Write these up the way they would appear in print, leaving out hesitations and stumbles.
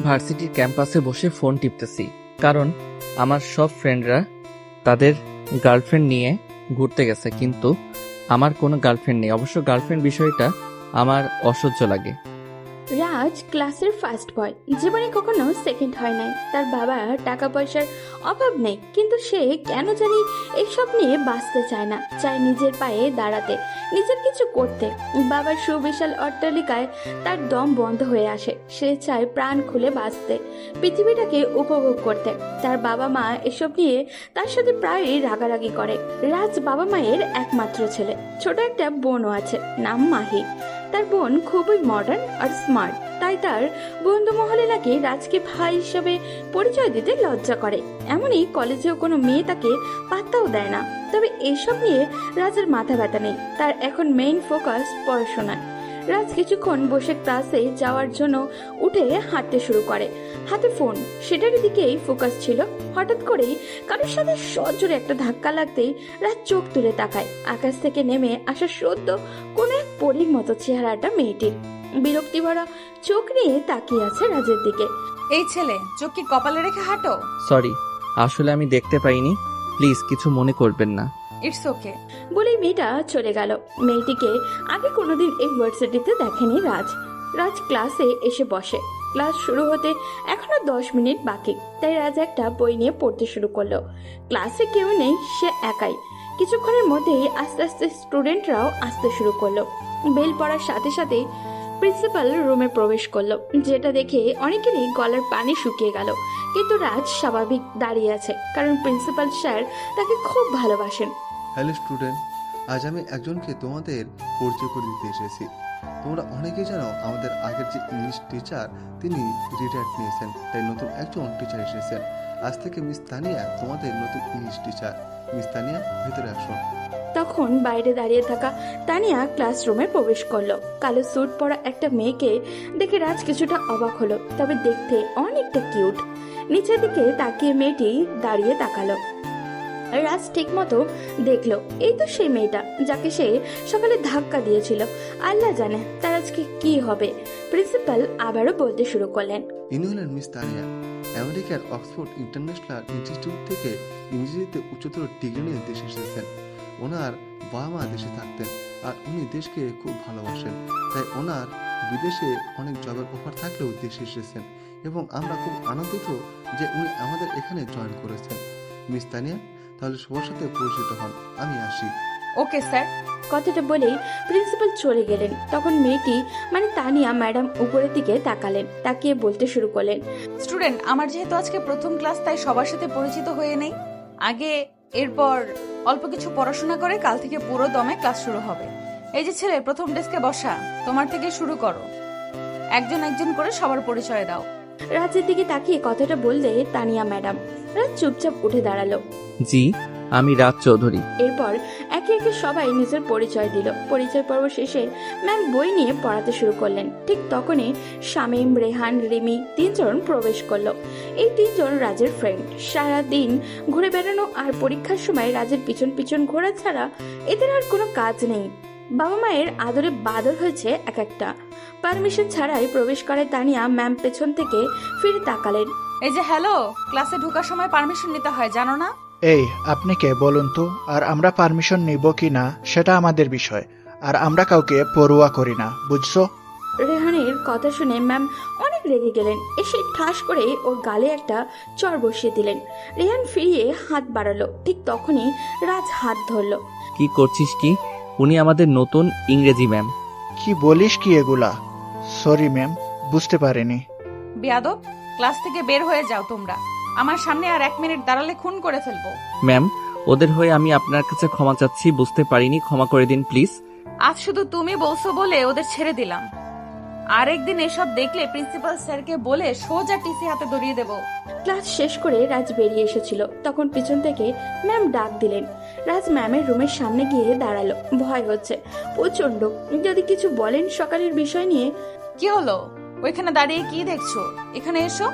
ভার্সিটির ক্যাম্পাসে বসে ফোন টিপতেছি, কারণ আমার সব ফ্রেন্ডরা তাদের গার্লফ্রেন্ড নিয়ে ঘুরতে গেছে, কিন্তু আমার কোনো গার্লফ্রেন্ড নেই। অবশ্য গার্লফ্রেন্ড বিষয়টা আমার অসহ্য লাগে। রাজ ক্লাসের ফার্স্ট বয়, জীবনে কখনো সেকেন্ড হয় নাই। তার বাবার টাকা পয়সার অভাব নেই, কিন্তু সে কেন জানি এইসব নিয়ে বাঁচতে চায় না, চায় নিজের পায়ে দাঁড়াতে, নিজের কিছু করতে। বাবার সুবিশাল অট্টালিকায় তার দম বন্ধ হয়ে আসে। সে চায় প্রাণ খুলে বাঁচতে, পৃথিবীটাকে উপভোগ করতে। তার বাবা মা এসব নিয়ে তার সাথে প্রায়ই রাগারাগি করে। রাজ বাবা মায়ের একমাত্র ছেলে, ছোট একটা বোনও আছে, নাম মাহি। তার বোন খুবই মডার্ন আর স্মার্ট, তাই তার বন্ধু মহলে নাকি রাজকে ভাই হিসেবে পরিচয় দিতে লজ্জা করে। এমনই কলেজেও কোনো মেয়ে তাকে পাত্তাও দেয় না। তবে এসব নিয়ে রাজের মাথা ব্যথা নেই, তার এখন মেইন ফোকাস পড়াশোনায়। রাজ কিছুক্ষণ বসে ক্লাসে যাওয়ার জন্য উঠে হাঁটতে শুরু করে, হাতে ফোন, সেটার দিকেই ফোকাস ছিল। হঠাৎ করেই কারোর সাথে সজোরে একটা ধাক্কা লাগতেই রাজ চোখ তুলে তাকায়। আকাশ থেকে নেমে আসা সদ্য কোন এক পরীর মতো চেহারাটা মেয়েটির। বিরক্তি ভরা চোখ নিয়ে তাকিয়ে আছে রাজের দিকে। এই ছেলে, চোখ কি কপালে রেখে হাঁটো? সরি, আসলে আমি দেখতে পাইনি, প্লিজ কিছু মনে করবেন না। It's okay. বলেই মেয়েটা চলে গেল। মেয়েটিকে আগে কোনোদিন এই ভার্সিটিতে দেখেনি রাজ। রাজ ক্লাসে এসে বসে। ক্লাস শুরু হতে এখনো 10 মিনিট বাকি, তাই রাজ একটা বই নিয়ে পড়তে শুরু করলো। ক্লাসে কেউ নেই, সে একাই। কিছুক্ষণের মধ্যেই আস্তে আস্তে স্টুডেন্টরাও আসতে শুরু করলো। বেল পড়ার সাথে সাথে প্রিন্সিপাল রুমে প্রবেশ করলো, যেটা দেখে অনেকেরই গলার পানি শুকিয়ে গেল। কিন্তু রাজ স্বাভাবিক দাঁড়িয়ে আছে, কারণ প্রিন্সিপাল স্যার তাকে খুব ভালোবাসেন। হ্যালো স্টুডেন্ট, আজ আমি একজনকে তোমাদের পরিচয় করে দিতে এসেছি। তোমরা অনেকেই জানো আমাদের আগের যে ইংলিশ টিচার তিনি রিটায়ার্ড নিয়েছেন, তাই নতুন একজন টিচার এসেছেন। আজ থেকে মিস তানিয়া তোমাদের নতুন ইংলিশ টিচার। মিস তানিয়া, ভেতরে আসুন। তখন বাইরে দাঁড়িয়ে থাকা তানিয়া ক্লাসরুমে প্রবেশ করলো। কালো স্যুট পরা একটা মেয়েকে দেখে রাজ কিছুটা অবাক হলো, তবে দেখতে অনেকটা কিউট। নিচের দিকে তাকিয়ে মেয়েটি দাঁড়িয়ে তাকালো। রাজ ঠিক মতো দেখলো, এই তো সেই মেয়েটা যাকে সে সকালে ধাক্কা দিয়েছিল। আল্লাহ জানে তার আজকে কি হবে। প্রিন্সিপাল আবারও বলতে শুরু করলেন, ইনি হলেন মিস তানিয়া, আমেরিকার অক্সফোর্ড ইন্টারন্যাশনাল ইনস্টিটিউট থেকে ইংরেজিতে উচ্চতর ডিগ্রি নিয়ে দেশে এসেছেন। ওনার বাবা মা দেশে থাকতেন, আর উনি দেশকে খুব ভালোবাসেন, তাই ওনার বিদেশে অনেক জবের অফার থাকলেও দেশে এসেছেন, এবং আমরা খুব আনন্দিত যে উনি আমাদের এখানে জয়েন করেছেন। মিস তানিয়া, তাহলে সবার সাথে পরিচিত হন, আমি আসি। Okay sir. কথাটা বলেই প্রিন্সিপাল চলে গেলেন। তখন মেয়েটি মানে তানিয়া ম্যাডাম উপরের দিকে তাকালেন, তাকিয়ে বলতে শুরু করলেন, স্টুডেন্ট, আমার যেহেতু আজকে প্রথম ক্লাস, তাই সবার সাথে পরিচিত হয়ে নেই আগে। এরপর অল্প কিছু পড়াশোনা করে কাল থেকে পুরো দমে ক্লাস শুরু হবে। এই যে ছেলে, প্রথম ডেস্কে বসা, তোমার থেকে শুরু করো। একজন একজন করে সবার পরিচয় দাও। রাজের দিকে তাকিয়ে কথাটা বললে তানিয়া ম্যাডাম। রাজ চুপচাপ উঠে দাঁড়ালো। জি, আমি রাজ চৌধুরী। এরপর একে একে সবাই নিজের পরিচয় দিল। পরিচয় পর্ব শেষে ম্যাম বই নিয়ে পড়াতে শুরু করলেন। ঠিক তখনই শামীম, রেহান, রিমি তিনজন প্রবেশ করলো। এই তিনজন রাজের ফ্রেন্ড। সারা দিন ঘুরে বেড়ানো আর পরীক্ষার সময় রাজের পিছন পিছন ঘোরা ছাড়া এদের আর কোনো কাজ নেই। বাবা মায়ের আদরে বাদর হয়েছে এক একটা। পারমিশন ছাড়াই প্রবেশ করে তানিয়া ম্যাম পেছন থেকে ফিরে তাকালেন। এই যে হ্যালো, ক্লাসে ঢোকার সময় পারমিশন নিতে হয়, জানো না? এই, আপনি কে বলুন তো? আর আমরা পারমিশন নিব কি না সেটা আমাদের বিষয়, আর আমরা কাউকে পরোয়া করি না, বুঝছো? রেহানের কথা শুনে ম্যাম অনেক রেগে গেলেন। এসে ঠাস করে ওর গালে একটা চড় বসিয়ে দিলেন। রেহান ফিরিয়ে হাত বাড়ালো। ঠিক তখনই রাজ হাত ধরলো। কি করছিস কি? উনি আমাদের নতুন ইংরেজি ম্যাম। কি বলিস কি এগুলা? সরি ম্যাম, বুঝতে পারিনি। বেয়াদব, ক্লাস থেকে বের হয়ে যাও তোমরা। আমার সামনে আর 1 মিনিট দাঁড়ালে খুন করে ফেলবো। ম্যাম, ওদের হয়ে আমি আপনার কাছে ক্ষমা চাচ্ছি, বুঝতে পারিনি, ক্ষমা করে দিন প্লিজ। আজ শুধু তুমি বলছো বলে ওদের ছেড়ে দিলাম। আরেকদিন এসব দেখলে প্রিন্সিপাল স্যারকে বলে সোজা টিসি হাতে ধরিয়ে দেব। ক্লাস শেষ করে রাজ বেরিয়ে এসেছিল। তখন পিছন থেকে ম্যাম ডাক দিলেন। রাজ ম্যামের রুমের সামনে গিয়ে দাঁড়ালো। ভয় হচ্ছে প্রচন্ড, যদি কিছু বলেন সকালের বিষয় নিয়ে। কি হলো? ওইখানে দাঁড়িয়ে কি দেখছো? এখানে এসো।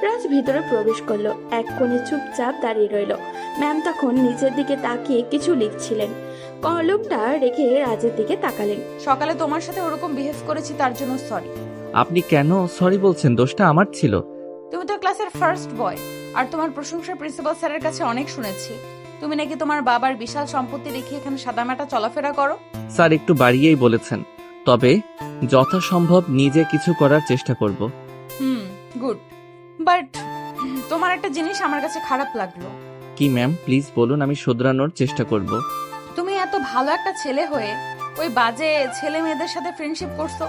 রাজ ভিতরে প্রবেশ করলো। এক কোণে চুপচাপ দাঁড়িয়ে রইল। ম্যাম তখন নিচের দিকে তাকিয়ে কিছু লিখছিলেন। কলমটা রেখে রাজের দিকে তাকালেন। সকালে তোমার সাথে ওরকম বিহেভ করেছি, তার জন্য সরি। আপনি কেন সরি বলছেন? দোষটা আমার ছিল। তুমি তো ক্লাসের ফার্স্ট বয়, আর তোমার প্রশংসা প্রিন্সিপাল স্যারের কাছে অনেক শুনেছি। তুমি নাকি তোমার বাবার বিশাল সম্পত্তি রেখে এখানে সাদামাটা চলাফেরা করো। স্যার একটু বাড়িয়েই বলেছেন, তবে যথাসম্ভব নিজে কিছু করার চেষ্টা করব। গুড। বাট তোমার একটা জিনিস আমার কাছে খারাপ লাগলো। কি ম্যাম, প্লিজ বলুন, আমি শুধরানোর চেষ্টা করব। তুমি এত ভালো একটা ছেলে হয়ে ওই বাজে ছেলে মেয়েদের সাথে ফ্রেন্ডশিপ করছো,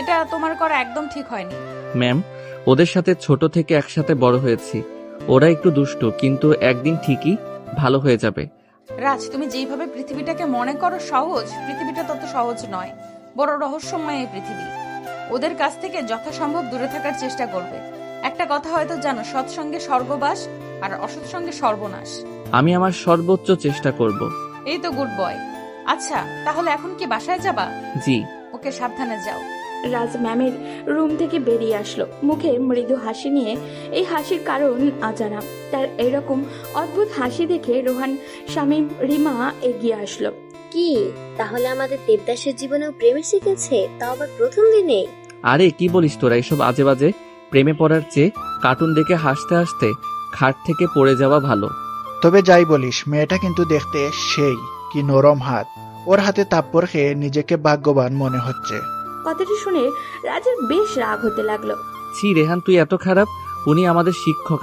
এটা তোমার করা একদম ঠিক হয়নি। ম্যাম, ওদের সাথে ছোট থেকে একসাথে বড় হয়েছি। ওরা একটু দুষ্টু, কিন্তু একদিন ঠিকই ভালো হয়ে যাবে। রাজ, তুমি যেইভাবে পৃথিবীটাকে মনে করো সহজ, পৃথিবীটা তত সহজ নয়, বড় রহস্যময় এই পৃথিবী। ওদের কাছ থেকে যথাসম্ভব দূরে থাকার চেষ্টা করবে। একটা কথা হয়তো জানো, সৎসঙ্গে স্বর্গবাস আর অসৎ সঙ্গে সর্বনাশ। আমি আমার সর্বোচ্চ চেষ্টা করব। এই তো গুড বয়। আচ্ছা, তাহলে এখন কি বাসায় যাবা? জি। ওকে, সাবধানে যাও। রাজ ম্যামের রুম থেকে বেরিয়ে আসলো, মুখে মৃদু হাসি নিয়ে। এই হাসির কারণ অজানা। তার এরকম অদ্ভুত হাসি দেখে রোহান, শামীম, রিমা এগিয়ে আসলো। কি তাহলে আমাদের দেবদাসের জীবনেও প্রেমে শিখেছে, তাও আবার প্রথম দিনে? আরে কি বলিস তোরা এসব আজে বাজে? প্রেমে পড়ার চেয়ে কার্টুন দেখে হাসতে হাসতে খাট থেকে পড়ে যাওয়া ভালো। তবে যাই বলিস, মেয়েটা কিন্তু দেখতে সেই কি নরম হাত। ওর হাতে তাপ্পর খেয়ে নিজেকে ভাগ্যবান মনে হচ্ছে। কথাটি শুনে রাজের বেশ রাগ হতে লাগলো। ছি রেহান, তুই এত খারাপ? উনি আমাদের শিক্ষক,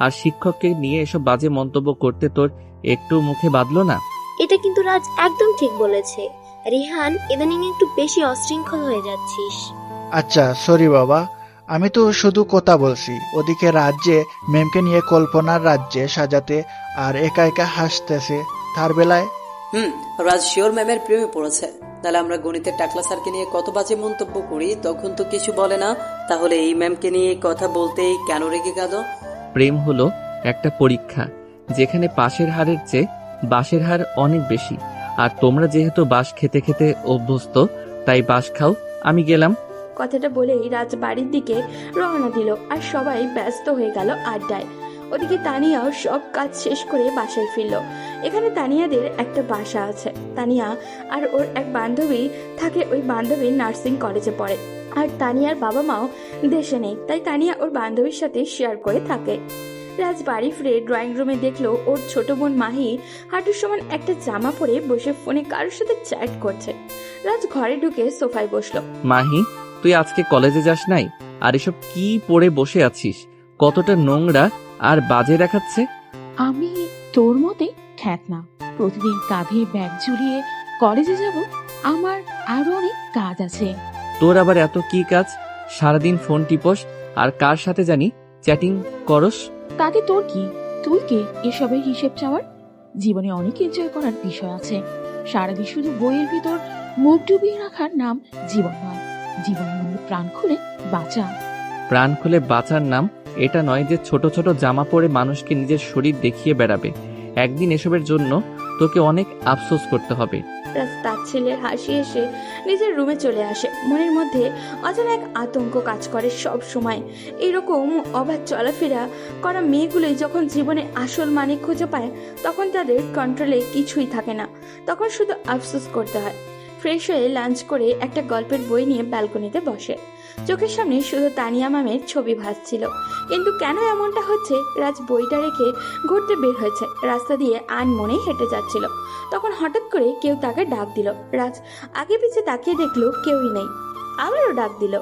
আর শিক্ষককে নিয়ে এসব বাজে মন্তব্য করতে তোর একটু মুখে বাঁধলো না? এটা কিন্তু রাজ একদম ঠিক বলেছে। রিহান, ইদানিং একটু বেশি অশৃঙ্খল হয়ে যাচ্ছিস। আচ্ছা সরি বাবা, আমি তো শুধু কথা বলছি। ওদিকে রাজ্যে ম্যামকে নিয়ে কল্পনার রাজ্যে সাজাতে আর একা একা হাসতেছে, তার বেলায় রাজ শিওর ম্যামের প্রেমে পড়েছে। তাহলে আমরা গণিতের টাকলা স্যারকে নিয়ে কত বাজে মন্তব্য করি, তখন তো কিছু বলে না। তাহলে এই ম্যামকে নিয়ে কথা বলতেই কেন রেগে গেল? প্রেম হলো একটা পরীক্ষা, যেখানে পাশের হারের চেয়ে বাঁশের হার অনেক বেশি। আর তোমরা যেহেতু বাঁশ খেতে খেতে অভ্যস্ত, তাই বাঁশ খাও, আমি গেলাম। কথাটা বলেই রাজ বাড়ির দিকে রওনা দিল, আর সবাই ব্যস্ত হয়ে গেল আড্ডায়। ওদিকে তানিয়াও সব কাজ শেষ করে বাসায় ফিরল। এখানে তানিয়াদের একটা বাসা আছে। তানিয়া আর ওর এক বান্ধবী থাকে। ওই বান্ধবী নার্সিং কলেজে পড়ে, আর তানিয়ার বাবা মাও দেশে নেই, তাই তানিয়া ওর বান্ধবীর সাথে শেয়ার করে থাকে। রাজ বাড়ি ফিরে ড্রয়িং রুমে দেখলো ওর ছোট বোন মাহি হাঁটুর সমান একটা জামা পরে বসে ফোনে কারোর সাথে চ্যাট করছে। রাজ ঘরে ঢুকে সোফায় বসলো। মাহি, তুই আজকে কলেজে যাস নাই? আর এসব কি পরে বসে আছিস? কতটা নোংরা আর বাজে দেখাচ্ছে। আমি তোর মতে খ্যাত না, প্রতিদিন কাঁধে ব্যাগ ঝুলিয়ে কলেজে যাব। আমার আরো অনেক কাজ আছে। তোর আবার এত কি কাজ? সারাদিন ফোন টিপস আর কার সাথে জানি চ্যাটিং করস। তাতে তোর কি? তুই কে এসবের হিসেব চাওয়ার? জীবনে অনেক এনজয় করার বিষয় আছে। সারাদিন শুধু বইয়ের ভিতর মুখ ডুবিয়ে রাখার নাম জীবন নয়। জীবনের মধ্যে প্রাণ খুলে বাঁচা। প্রাণ খুলে বাঁচার নাম এটা নয় যে ছোট ছোট জামা পরে মানুষকে নিজের শরীর দেখিয়ে বেড়াবে। একদিন এসবের জন্য তোকে অনেক আফসোস করতে হবে। রাজ তার ছেলের হাসি এসে নিজের রুমে চলে আসে। মনের মধ্যে অজানা এক আতঙ্ক কাজ করে সব সময়। এইরকম অবাধ চলাফেরা করা মেয়েগুলোই যখন জীবনে আসল মানে খুঁজে পায়, তখন তাদের কন্ট্রোলে কিছুই থাকে না। তখন শুধু আফসোস করতে হয়। ফ্রেশ হয়ে লাঞ্চ করে একটা গল্পের বই নিয়ে ব্যালকনিতে বসে। চোখের সামনে শুধু তানিয়া ম্যামের ছবি ভাসছিল। কিন্তু কেন এমনটা হচ্ছে? রাজ বইটা রেখে ঘুরতে বের হয়েছে। রাস্তা দিয়ে আনমনে হেঁটে যাচ্ছিল, তখন হঠাৎ করে কেউ তাকে ডাক দিল। রাজ আগে পিছে তাকিয়ে দেখলো কেউই নেই। আবারও ডাক দিল।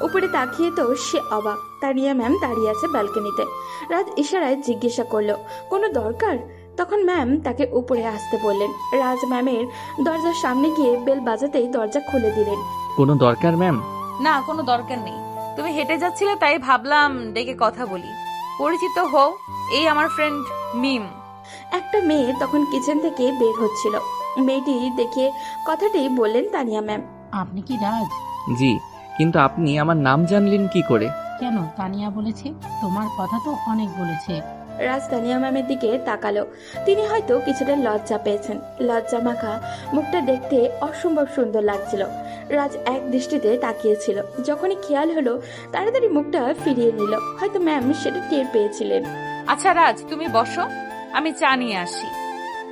উপরে তাকিয়ে তো সে অবাক, তানিয়া ম্যাম দাঁড়িয়ে আছে ব্যালকনিতে। রাজ ইশারায় জিজ্ঞাসা করলো, কোনো দরকার? তখন ম্যাম তাকে উপরে আসতে বললেন। রাজ ম্যামের দরজার সামনে গিয়ে বেল বাজাতেই দরজা খুলে দিলেন। কোনো দরকার ম্যাম? না, কোনো দরকার নেই। তুমি হেঁটে যাচ্ছিলে, তাই ভাবলাম ডেকে কথা বলি। পরিচিত হও, এই আমার ফ্রেন্ড মিম। একটা মেয়ে তখন কিচেন থেকে বের হচ্ছিল। মেয়েটি দেখে কথাটি বললেন তানিয়া ম্যাম। আপনি কি রাজ? জি, কিন্তু আপনি আমার নাম জানলেন কি করে? কেন, তানিয়া বলেছে? তোমার কথা তো অনেক বলেছে। রাজ তানিয়া ম্যামের দিকে তাকালো। তিনি হয়তো কিছুটা লজ্জা পেয়েছেন। লজ্জা মাখা মুখটা দেখতে অসম্ভব সুন্দর লাগছিল। রাজ এক দৃষ্টিতে তাকিয়েছিল। যখনই খেয়াল হলো, তাড়াতাড়ি মুখটা ফিরিয়ে নিল। হয়তো ম্যাম সেটা টের পেয়েছিলেন। আচ্ছা রাজ, তুমি বসো, আমি চা নিয়ে আসি।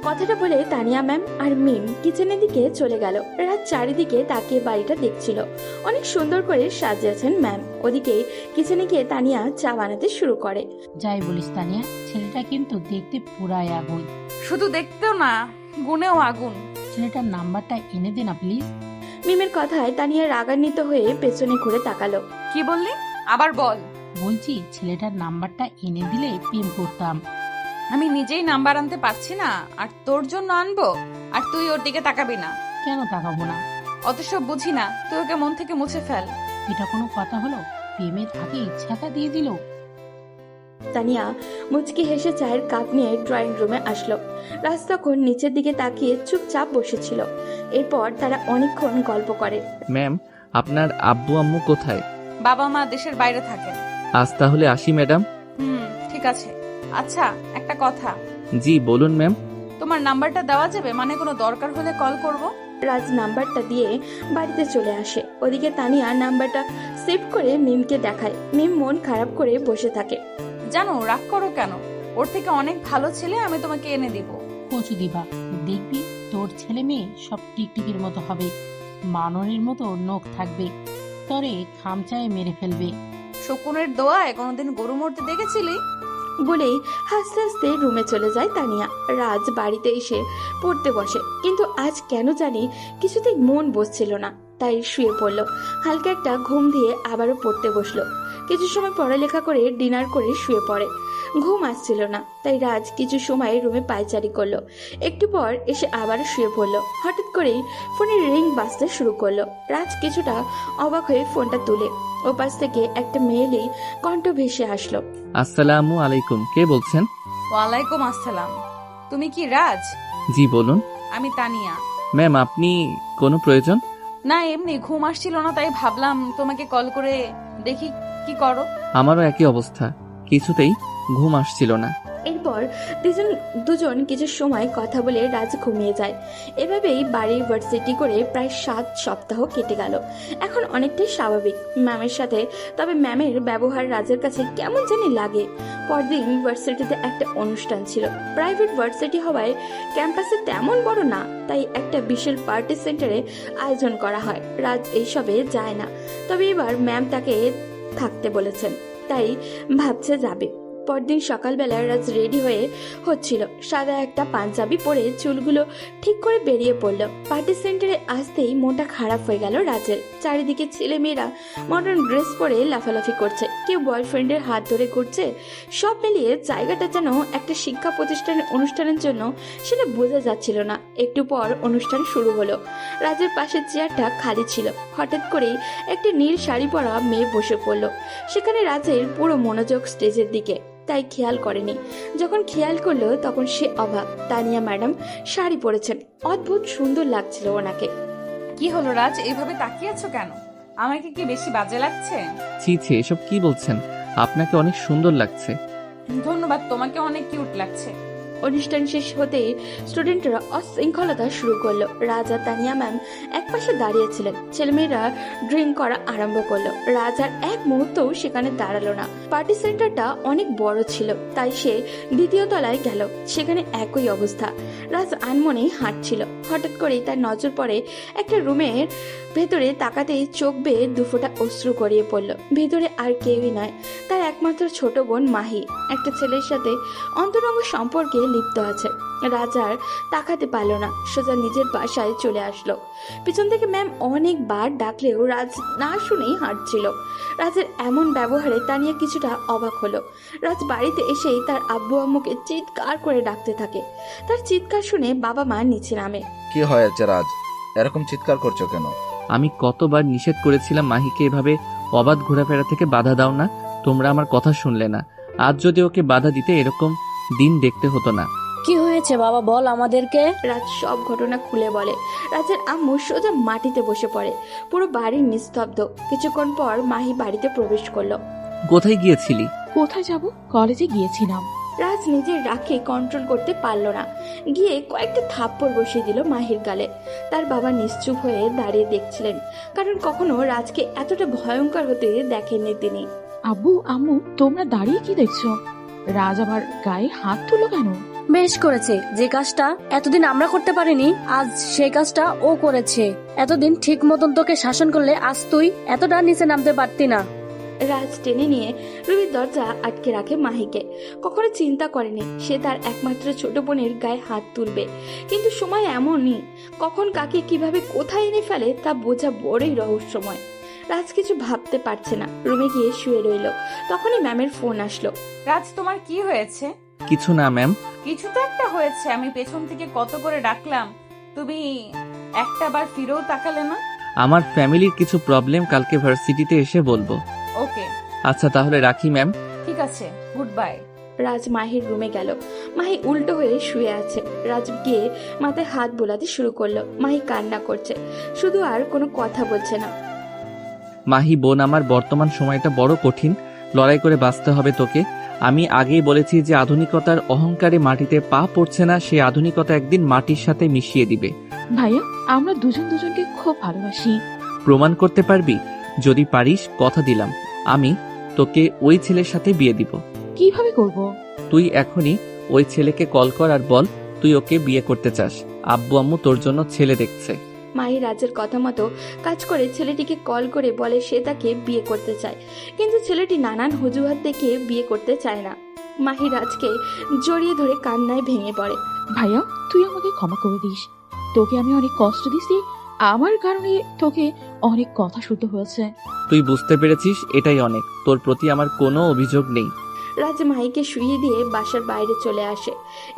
কথাটা বলে তানিয়া ম্যাম আর মিম কিচেনের দিকে চলে গেল। রাত চারিদিকে তাকিয়ে বাড়িটা দেখছিল। অনেক সুন্দর করে সাজিয়েছেন ম্যাম। ওদিকে কিচেনে গিয়ে তানিয়া চা বানাতে শুরু করে। যাই বলিস তানিয়া, ছেলেটা কিন্তু দেখতে পুরাই আগুন। শুধু দেখতেও না, গুণেও আগুন। ছেলেটার নাম্বারটা এনে দে না প্লিজ। মিমের কথায় তানিয়া রাগান্বিত হয়ে পেছনে ঘুরে তাকালো। কি বললি? আবার বল। বলছি ছেলেটার নাম্বারটা এনে দিলে প্রেম করতাম। আমি নিজেই নাম্বার আনতে পারছি না, আর তোর জন্য আনবো? আর তুই ওর দিকে তাকাবি না? কেন তাকাবো না? অত সব বুঝি না, তুই ওকে মন থেকে মুছে ফেল। এটা কোনো কথা হলো? প্রেমের আগে ইচ্ছাটা দিয়ে দিল। তানিয়া মুচকি হেসে চায়ের কাপ নিয়ে ড্রয়িং রুমে আসলো। রাজ তখন নিচের দিকে তাকিয়ে চুপচাপ বসেছিল। এরপর তারা অনেকক্ষণ গল্প করে। ম্যাম, আপনার আব্বু আম্মু কোথায়? বাবা মা দেশের বাইরে থাকেন। আজ তাহলে আসি ম্যাডাম। ঠিক আছে। আচ্ছা, একটা কথা। জি বলুন ম্যাম। তোমার নাম্বারটা দেওয়া যাবে? মানে কোনো দরকার হলে কল করব। রাজ নাম্বারটা দিয়ে বাড়িতে চলে আসে। ওদিকে তানিয়া নাম্বারটা সেভ করে মিমকে দেখায়। মিম মন খারাপ করে বসে থাকে। জানো, রাগ করো কেন? ওর থেকে অনেক ভালো ছেলে আমি তোমাকে এনে দিব। কচু দিবা, দেখবি তোর ছেলে মেয়ে সব টিকটিকির মতো হবে, মাননের মতো নখ থাকবে, তরে খামচায় মেরে ফেলবে। শকুনের দোয়ায় কোনোদিন গরু মরতে দেখেছিলি? বলেই হাসতে হাসতে রুমে চলে যায় তানিয়া। রাজ বাড়িতে এসে পড়তে বসে, কিন্তু আজ কেন জানি কিছুতেই মন বসছিল না। তাই শুয়ে পড়লো। হালকা একটা ঘুম দিয়ে আবারও পড়তে বসলো। কিছু সময় পড়ালেখা করে ডিনার করে শুয়ে পড়ে। ঘুম আসছিল না, তাই রাজ কিছু সময় রুমে পায়চারি করলো। একটু পর এসে আবারও শুয়ে পড়লো। হঠাৎ করেই ফোনের রিং বাজতে শুরু করলো। রাজ কিছুটা অবাক হয়ে ফোনটা তুলে ওপাশ থেকে একটা মেয়েলি কণ্ঠ ভেসে আসলো। আসসালামু আলাইকুম, কে বলছেন? ওয়ালাইকুম আসসালাম। তুমি কি রাজ? জি বলুন। আমি তানিয়া। ম্যাম, আপনি কোনো প্রয়োজন? না, এমনি ঘুম আসছিল না, তাই ভাবলাম তোমাকে কল করে দেখি কি করো। আমারও একই অবস্থা, কিছুতেই ঘুম আসছিল না। এরপর দুজন কিছু সময় কথা বলে রাজ ঘুমিয়ে যায়। এভাবেই বাড়ির ভার্সিটি করে প্রায় 7 সপ্তাহ কেটে গেল। এখন অনেকটাই স্বাভাবিক ম্যামের সাথে। তবে ম্যামের ব্যবহার রাজের কাছে কেমন জানি লাগে। পরদিন ভার্সিটিতে একটা অনুষ্ঠান ছিল। প্রাইভেট ভার্সিটি হওয়ায় ক্যাম্পাসে তেমন বড় না, তাই একটা বিশাল পার্টি সেন্টারে আয়োজন করা হয়। রাজ এইসবে যায় না, তবে এবার ম্যাম তাকে থাকতে বলেছেন, তাই ভাবছে যাবে। পরদিন সকালবেলা রাজ রেডি হয়ে হচ্ছিল। সাদা একটা পাঞ্জাবি পরে চুলগুলো ঠিক করে বেরিয়ে পড়ল। পার্টি সেন্টারে আসতেই মনটা খারাপ হয়ে গেল রাজের। চারিদিকে ছেলেমেয়েরা মডার্ন ড্রেস পরে লাফালাফি করছে, কেউ বয়ফ্রেন্ডের হাত ধরে ঘুরছে। সব মিলিয়ে জায়গাটা যেন একটা শিক্ষা প্রতিষ্ঠানের অনুষ্ঠানের জন্য, সেটা বোঝা যাচ্ছিল না। একটু পর অনুষ্ঠান শুরু হলো। রাজের পাশের চেয়ারটা খালি ছিল। হঠাৎ করেই একটা নীল শাড়ি পরা মেয়ে বসে পড়ল। সেখানে রাজের পুরো মনোযোগ স্টেজের দিকে, তাই খেয়াল করেনি। যখন খেয়াল করলো তখন সে অবাক। তানিয়া ম্যাডাম শাড়ি পরেছেন, অদ্ভুত সুন্দর লাগছিল ওনাকে। কি হলো রাজ, এইভাবে তাকিয়ে আছো কেন? আমাকে কি বেশি বাজে লাগছে? ছি ছি, এসব কি বলছেন? আপনাকে অনেক সুন্দর লাগছে। ধন্যবাদ, তোমাকে অনেক কিউট লাগছে। অনুষ্ঠান শেষ হতেই স্টুডেন্টরা অশৃঙ্খলতা শুরু করলো। রাজা তানিয়া ম্যাম একপাশে দাঁড়িয়েছিলেন। ছেলেমেয়েরা ড্রিঙ্ক করা আরম্ভ করলো। রাজার এক মুহূর্তও সেখানে দাঁড়ালো না। পার্টি সেন্টারটা অনেক বড় ছিল, তাই সে দ্বিতীয় তলায় গেল। সেখানে একই অবস্থা। রাজ আনমনেই হাঁটছিল। হঠাৎ করেই তার নজর পড়ে একটা রুমের ভেতরে। তাকাতেই চোখ বেয়ে দুফোঁটা অশ্রু গড়িয়ে পড়ল। ভেতরে আর কেউই নয়, তার একমাত্র ছোট বোন মাহি একটা ছেলের সাথে অন্তরঙ্গ সম্পর্কে লিপ্ত আছে। রাজার তাকাতে পারল না, সোজা নিজের বাসায় চলে আসলো। পিছন থেকে ম্যাম অনেকবার ডাকলেও রাজ না শুনেই হাঁটছিল। রাজের এমন ব্যবহারে তানিয়া কিছুটা অবাক হলো। রাজ বাড়িতে এসেই তার আব্বু আম্মুকে চিৎকার করে ডাকতে থাকে। তার চিৎকার শুনে বাবা মা নিচে নামে। কি হয়েছে রাজ, এরকম চিৎকার করছো কেন? আমি কতবার নিষেধ করেছিলাম মাহিকে এভাবে অবাধ ঘোরাফেরা থেকে বাধা দাও না, তোমরা আমার কথা শুনলে না। আজ যদি ওকে বাধা দিতে এরকম দিন দেখতে হতো না। কি হয়েছে বাবা, বল আমাদেরকে। রাজ সব ঘটনা খুলে বলে। রাজের আম্মু সোজা মাটিতে বসে পড়ে। পুরো বাড়ির নিস্তব্ধ। কিছুক্ষণ পর মাহি বাড়িতে প্রবেশ করলো। কোথায় গিয়েছিলি? কোথায় যাব? কলেজে গিয়েছিলাম। রাজ নিজের রাগকে কন্ট্রোল করতে পারল না, গিয়ে কয়েকটা থাপ্পড় বসিয়ে দিল মাহির গালে। তার বাবা নিশ্চুপ হয়ে দাঁড়িয়ে দেখছিলেন, কারণ কখনো রাজকে এতটা ভয়ঙ্কর হতে দেখেননি তিনি। আব্বু আম্মু, তোমরা দাঁড়িয়ে কি দেখছো? রাজ আবার গায়ে হাত তুলো কেন? বেশ করেছে, যে কাজটা এতদিন আমরা করতে পারিনি আজ সেই কাজটা ও করেছে। এতদিন ঠিক মতন তোকে শাসন করলে আজ তুই এতটা নিচে নামতে পারতি না। রাজ টেনে নিয়ে রুমির দরজা আটকে রাখে মাহিকে। কখনো চিন্তা করেনি সে তার একমাত্র ছোট বোনের গায়ে হাত তুলবে, কিন্তু সময় এমনই, কখন কাকে কিভাবে কোথায় এনে ফেলে তা বোঝা বড়ই রহস্যময়। রাজ কিছু ভাবতে পারছে না, রুমে গিয়ে শুয়ে রইল। তখনই ম্যামের ফোন আসলো। রাজ, তোমার কি হয়েছে? কিছু না ম্যাম। কিছু তো একটা হয়েছে, আমি পেছন থেকে কত করে ডাকলাম, তুমি একটা বার ফিরেও তাকালে না। আমার ফ্যামিলির কিছু প্রবলেম, কালকে ভার্সিটিতে এসে বলবো। ওকে, আচ্ছা তাহলে রাখি ম্যাম। ঠিক আছে, গুড বাই। রাজ মাহির রুমে গেল। মাহি উল্টো হয়ে শুয়ে আছে। রাজ গিয়ে মাথায় হাত বোলাতে শুরু করলো। মাহি কান্না করছে, শুধু আর কোনো কথা বলছে না। মাহি বোন, আমার বর্তমান সময়টা বড় কঠিন, লড়াই করে বাঁচতে হবে তোকে। আমি আগেই বলেছি যে আধুনিকতার অহংকারে মাটিতে পা পড়ছে না, সেই আধুনিকতা একদিন মাটির সাথে মিশিয়ে দিবে। ভাইয়া, আমরা দুজন দুজনকে খুব ভালোবাসি। প্রমাণ করতে পারবি? যদি পারিস কথা দিলাম আমি তোকে ওই ছেলের সাথে বিয়ে দিব। কিভাবে করব? তুই এখনই ওই ছেলেকে কল কর আর বল তুই ওকে বিয়ে করতে চাস। আব্বু আম্মু তোর জন্য ছেলে দেখছে। মাহি রাজের কথা মতো কাজ করে ছেলেটিকে কল করে বলে সে তাকে বিয়ে করতে চায়, কিন্তু ছেলেটি নানান অজুহাত দেখে বিয়ে করতে চায় না। মাহি রাজকে জড়িয়ে ধরে কান্নায় ভেঙে পড়ে। ভাইয়া, তুই আমাকে ক্ষমা করে দিস। তোকে আমি অনেক কষ্ট দিছি, আমার কারণে তোকে অনেক কথা শুনতে হয়েছে। তুই বুঝতে পেরেছিস, এটাই অনেক। তোর প্রতি আমার কোনো অভিযোগ নেই। রাজ মাহিকে শুইয়ে দিয়ে বাসার বাইরে চলে আসে।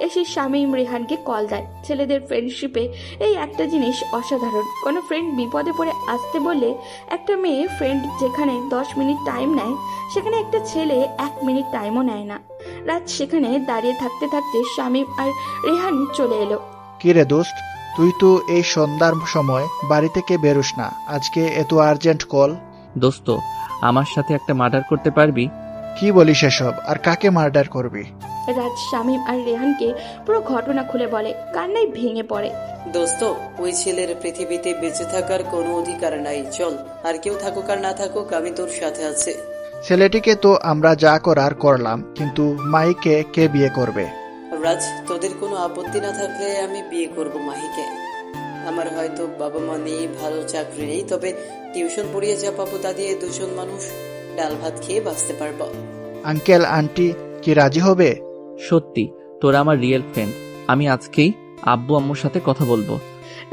এসে শামীম রেহানকে কল দেয়। ছেলেদের ফ্রেন্ডশিপে এই একটা জিনিস অসাধারণ, কোনো ফ্রেন্ড বিপদে পড়ে আসতে বললে একটা মেয়ে ফ্রেন্ড যেখানে 10 মিনিট টাইম নেয়, সেখানে একটা ছেলে 1 মিনিট টাইমও নেয় না। রাজ সেখানে দাঁড়িয়ে থাকতে থাকতে শামীম আর রেহান চলে এলো। কি রে দোস্ত, তুই তো এই সন্ধ্যার সময় বাড়ি থেকে বেরোস না, আজকে এত আর্জেন্ট কল? দোস্ত, আমার সাথে একটা মার্ডার করতে পারবি? কি বলিস এসব? আর কাকে মার্ডার করবি? রাজ শামীম আর রেহানকে পুরো ঘটনা খুলে বলে। কান্নায় ভেঙে পড়ে। দোস্ত, ওই ছেলের পৃথিবীতে বেঁচে থাকার কোনো অধিকার নাই। চল, আর কেউ থাকুক আর না থাকুক, আমি তোর সাথে আছি। ছেলেটিকে তো আমরা যা করার করলাম, কিন্তু মাইকে কে বিয়ে করবে? রাজ, তোদের কোনো আপত্তি না থাকলে আমি বিয়ে করব মাহিকে। আমার হয়তো বাবা মা নেই, ভালো চাকরি নেই, তবে টিউশন পড়িয়ে যা পাবো তা দিয়ে দুজন মানুষ ডাল ভাত খেয়ে বাঁচতে পারবো। আঙ্কেল আন্টি কি রাজি হবে? সত্যি তোরা আমার রিয়েল ফ্রেন্ড। আমি আজকেই আব্বু আম্মুর সাথে কথা বলবো।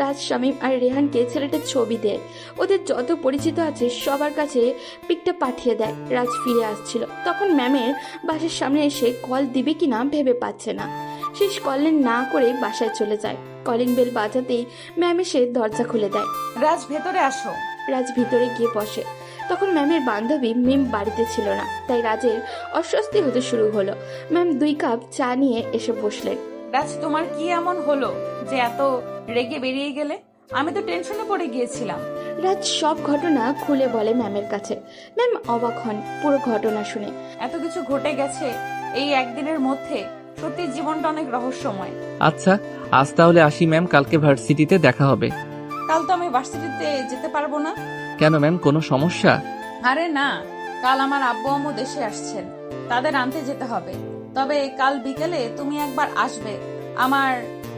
রাজ শামীম আর রেহানকে ছেলেটার ছবি দেয়। ওদের যত পরিচিত আছে সবার কাছে পিকটা পাঠিয়ে দেয়। রাজ ফিরে আসছিল, তখন ম্যামের বাসার সামনে এসে কল দিবে কিনা ভেবে পাচ্ছে না। শেষ কলিং না করে বাসায় চলে যায়। কলিং বেল বাজাতেই ম্যাম এসে দরজা খুলে দেয়। রাজ, ভেতরে আসো। রাজ ভিতরে গিয়ে বসে। তখন ম্যামের বান্ধবী মিম বাড়িতে ছিল না, তাই রাজের অস্বস্তি হতে শুরু হলো। ম্যাম 2 কাপ চা নিয়ে এসে বসলেন। রাজ, তোমার কি এমন হলো যে এত রেগে বেরিয়ে গেলে? আমি তো টেনশনে পড়ে গিয়েছিলাম। রাজ সব ঘটনা খুলে বলে ম্যামের কাছে। ম্যাম অবাক হন পুরো ঘটনা শুনে। এত কিছু ঘটে গেছে এই একদিনের মধ্যে, সত্যি জীবনটা অনেক রহস্যময়। আচ্ছা, আজ তাহলে আসি ম্যাম, কালকে ভার্সিটিতে দেখা হবে। কাল তো আমি ভার্সিটিতে যেতে পারবো না। কেন ম্যাম, কোনো সমস্যা? আরে না, কাল আমার আব্বু আম্মু দেশে আসছেন, তাদের আনতে যেতে হবে। তবে কাল বিকেলে তুমি একবার আসবে, আমার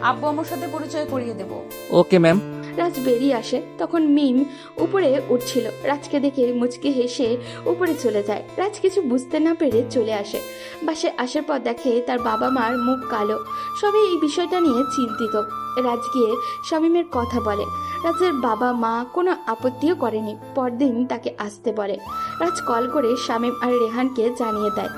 আব্বু আম্মুর সাথে পরিচয় করিয়ে দেব। Okay ma'am. রাজ বেরিয়ে আসে, তখন মিম উপরে উঠছিল। রাজকে দেখে মুচকি হেসে উপরে চলে যায়। রাজ কিছু বুঝতে না পেরে চলে আসে। বাসায় আসার পর দেখে তার বাবা মার মুখ কালো, সবাই এই বিষয়টা নিয়ে চিন্তিত। রাজ গিয়ে শামীমের কথা বলে। রাজের বাবা মা কোনো আপত্তিও করেনি, পরদিন তাকে আসতে বলে। রাজ কল করে শামীম আর রেহানকে জানিয়ে দেয়।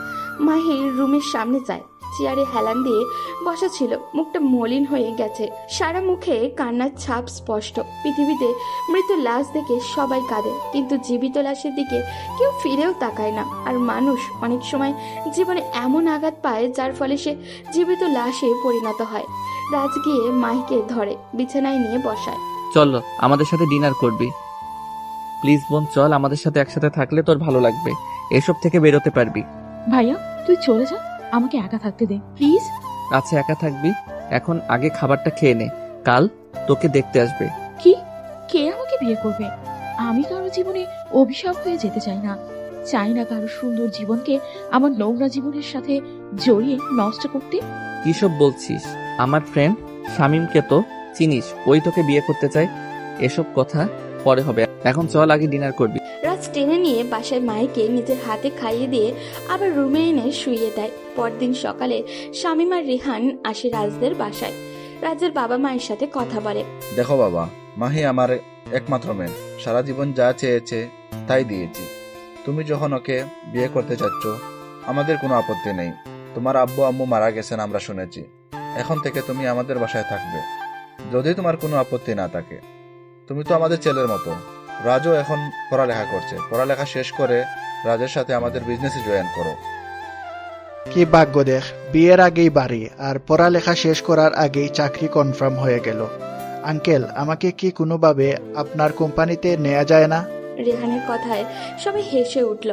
মাহির রুমের সামনে যায়, চেয়ারে হেলান দিয়ে বসা ছিল, মুখটা মলিন হয়ে গেছে, সারা মুখে কান্নার ছাপ স্পষ্ট। পৃথিবীতে মৃত লাশ দেখে সবাই কাঁদে, কিন্তু জীবিত লাশের দিকে কেউ ফিরেও তাকায় না। আর মানুষ অনেক সময় জীবনে এমন আঘাত পায় যার ফলে সে জীবিত লাশে পরিণত হয়। রাজ গিয়ে মাহিকে ধরে বিছানায় নিয়ে বসায়। চল, আমাদের সাথে ডিনার করবি। প্লিজ বোন, চল, আমাদের সাথে একসাথে থাকলে তোর ভালো লাগবে, এসব থেকে বেরোতে পারবি। ভাইয়া, তুই চলে যা, আমাকে একা থাকতে দে প্লিজ। আচ্ছা, একা থাকবি? এখন আগে খাবারটা খেয়ে নে, কাল তোকে দেখতে আসবে। কি? কে আমাকে বিয়ে করবে? আমি কারো জীবনে অভিশাপ হয়ে যেতে চাই না। চাই না কারো সুন্দর জীবনকে আমার নোংরা জীবনের সাথে জড়িয়ে নষ্ট করতে। কিসব বলছিস? আমার ফ্রেন্ড শামীমকে তো চিনিস, ওই তোকে বিয়ে করতে চায়। এসব কথা পরে হবে, এখন চল আগে ডিনার করবি। রাজ টেনে নিয়ে বাসায় মাইকে নিজের হাতে খাইয়ে দিয়ে আবার রুমে এনে শুইয়ে দেয়। পরদিন সকালে শামীম আর রিহান আসে রাজদের বাসায়। রাজের বাবা মায়ের সাথে কথা বলে। দেখো বাবা, মাহি আমার একমাত্র মেয়ে, সারা জীবন যা চেয়েছে তাই দিয়েছি। তুমি যখন ওকে বিয়ে করতে চাচ্ছ, আমাদের কোনো আপত্তি নেই। তোমার আব্বু আম্মু মারা গেছেন আমরা শুনেছি, এখন থেকে তুমি আমাদের বাসায় থাকবে, যদি তোমার কোনো আপত্তি না থাকে। তুমি তো আমাদের ছেলের মতো। রাজও এখন পড়ালেখা করছে, পড়ালেখা শেষ করে রাজের সাথে আমাদের বিজনেসে জয়েন করো। কি ভাগ্য দেখ, বিয়ের আগেই বাড়ি আর পড়ালেখা শেষ করার আগেই চাকরি কনফার্ম হয়ে গেল। আঙ্কেল, আমাকে কি কোনোভাবে আপনার কোম্পানিতে নেওয়া যায় না? রেহানের কথায় সবাই হেসে উঠল।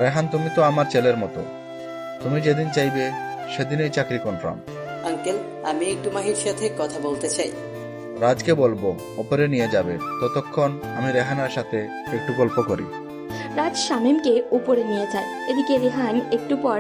রেহান, তুমি তো আমার ছেলের মতো, তুমি যেদিন চাইবে সেদিনই চাকরি কনফার্ম। আঙ্কেল, আমি একটু মাহির সাথে কথা বলতে চাই। রাজকে বলবো ওপরে নিয়ে যাবে, ততক্ষণ আমি রেহানার সাথে একটু গল্প করি। রাজ শামীমকে উপরে নিয়ে যায়। এদিকে রিহান একটু পর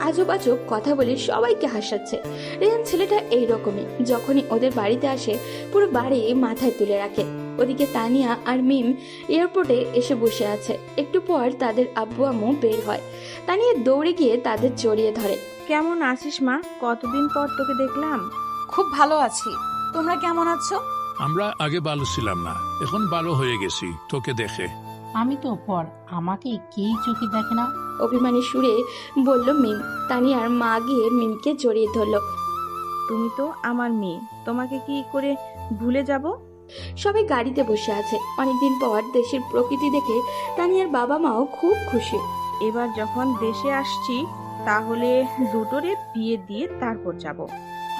আজব আজব কথা বলে সবাইকে হাসাচ্ছে। রিহান ছেলেটা এইরকমই, যখনই ওদের বাড়িতে আসে পুরো বাড়ি মাথায় তুলে রাখে। ওদিকে তানিয়া আর মিম এয়ারপোর্টে এসে বসে আছে। একটু পর তাদের আব্বু আম্মু বের হয়। তানিয়া দৌড়ে গিয়ে তাদের জড়িয়ে ধরে। কেমন আছিস মা? কতদিন পর তোকে দেখলাম। খুব ভালো আছি, তোমরা কেমন আছো? আমরা আগে ভালো ছিলাম না, এখন ভালো হয়ে গেছি তোকে দেখে। আমি তো পর, আমাকে কেই চোখে দেখে না। অভিমানী সুরে বলল মিম। তানিয়ার মা গিয়ে মিমকে জড়িয়ে ধরল। তুমি তো আমার মেয়ে, তোমাকে কি করে ভুলে যাব? সবাই গাড়িতে বসে আছে। অনেকদিন পর দেশের প্রকৃতি দেখে তানিয়ার বাবা মাও খুব খুশি। এবার যখন দেশে আসছি তাহলে দুটোরে বিয়ে দিয়ে তারপর যাব।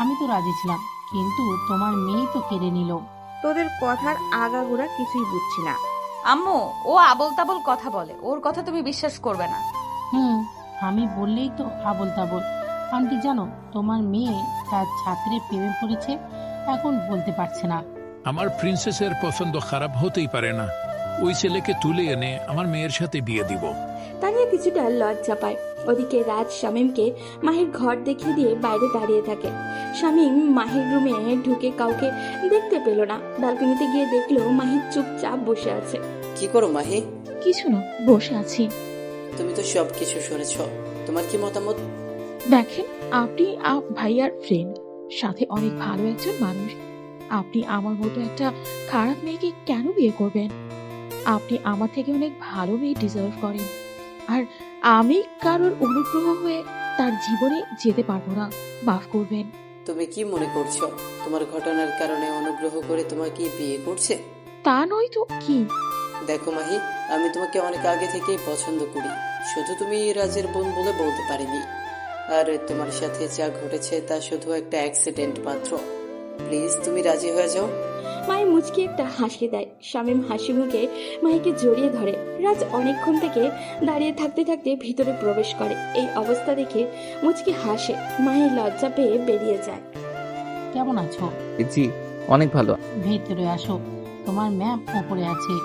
আমি তো রাজি ছিলাম, কিন্তু তোমার মেয়ে তো কেড়ে নিল। তোদের কথার আগাগোড়া কিছুই বুঝছি না। আম্মু, ও আবল তাবল কথা বলে, ওর কথা তুমি বিশ্বাস করবে না। আমি বললেই তো আবল তাবল। আন্টি জানো, তোমার মেয়ে তার ছাত্রে প্রেমে পড়েছে, এখন বলতে পারছে না। আমার প্রিন্সেসের পছন্দ খারাপ হতেই পারে না, ওই ছেলেকে তুলে এনে আমার মেয়ের সাথে বিয়ে দিব। তানিয়া কিছুটা লজ্জা পায়। ওদিকে রাজ শামীমকে মাহির ঘর দেখিয়ে দিয়ে বাইরে দাঁড়িয়ে থাকে। শামীম মাহির রুমে ঢুকে কাউকে দেখতে পেল না। ব্যালকনিতে গিয়ে দেখলো মাহি চুপচাপ বসে আছে। কি করো মাহি? কিছু না, বসে আছি। তুমি তো সবকিছু শুনেছ, তোমার কি মতামত? দেখেন, আপনি ভাইয়ার ফ্রেন্ড, সাথে অনেক ভালো একজন মানুষ। আপনি আমার মতো একটা খারাপ মেয়েকে কেন বিয়ে করবেন? আপনি আমার থেকে অনেক ভালো মেয়ে ডিজার্ভ করেন, আর আমি কারোর অনুগ্রহ হয়ে তার জীবনে যেতে পারবো না। মাফ করবেন। তুমি কি মনে করছো তোমার ঘটনার কারণে অনুগ্রহ করে তোমাকে বিয়ে করছে? তা নয় তো কি? দেখো মাহি, আমি তোমাকে অনেক আগে থেকেই পছন্দ করি, শুধু তুমি রাজের বোন বলে বলতে পারিনি। আর তোমার সাথে যা ঘটেছে তা শুধু একটা অ্যাক্সিডেন্ট মাত্র। প্লিজ তুমি রাজি হয়ে যাও। মায়ের মুচকি একটা হাসি দেয়। শামীম হাসি মুখে মাহিকে জড়িয়ে ধরে। রাজ অনেকক্ষণ থেকে দাঁড়িয়ে থাকতে থাকতে ভিতরে প্রবেশ করে। এই অবস্থা দেখে মুচকি হাসে। মায়ের লজ্জা পেয়ে বেরিয়ে যায়। কেমন আছো? জি, অনেক ভালো। ভেতরে আসো, তোমার ম্যাম উপরে আছে।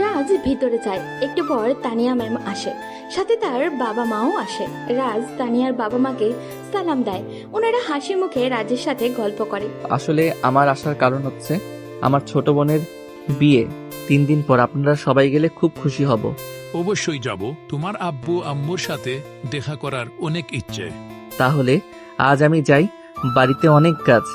রাজ ভিতরে যায়। একটু পর তানিয়া ম্যাম আসে, সাথে তার বাবা মাও আসে। রাজ তানিয়ার বাবা মাকে সালাম দেয়। ওনারা হাসি মুখে রাজের সাথে গল্প করে। আসলে আমার আসার কারণ হচ্ছে আমার ছোট বোনের বিয়ে 3 দিন পর, আপনারা সবাই গেলে খুব খুশি হব। অবশ্যই যাব, তোমার আব্বু আম্মুর সাথে দেখা করার অনেক ইচ্ছে। তাহলে আজ আমি যাই, বাড়িতে অনেক কাজ।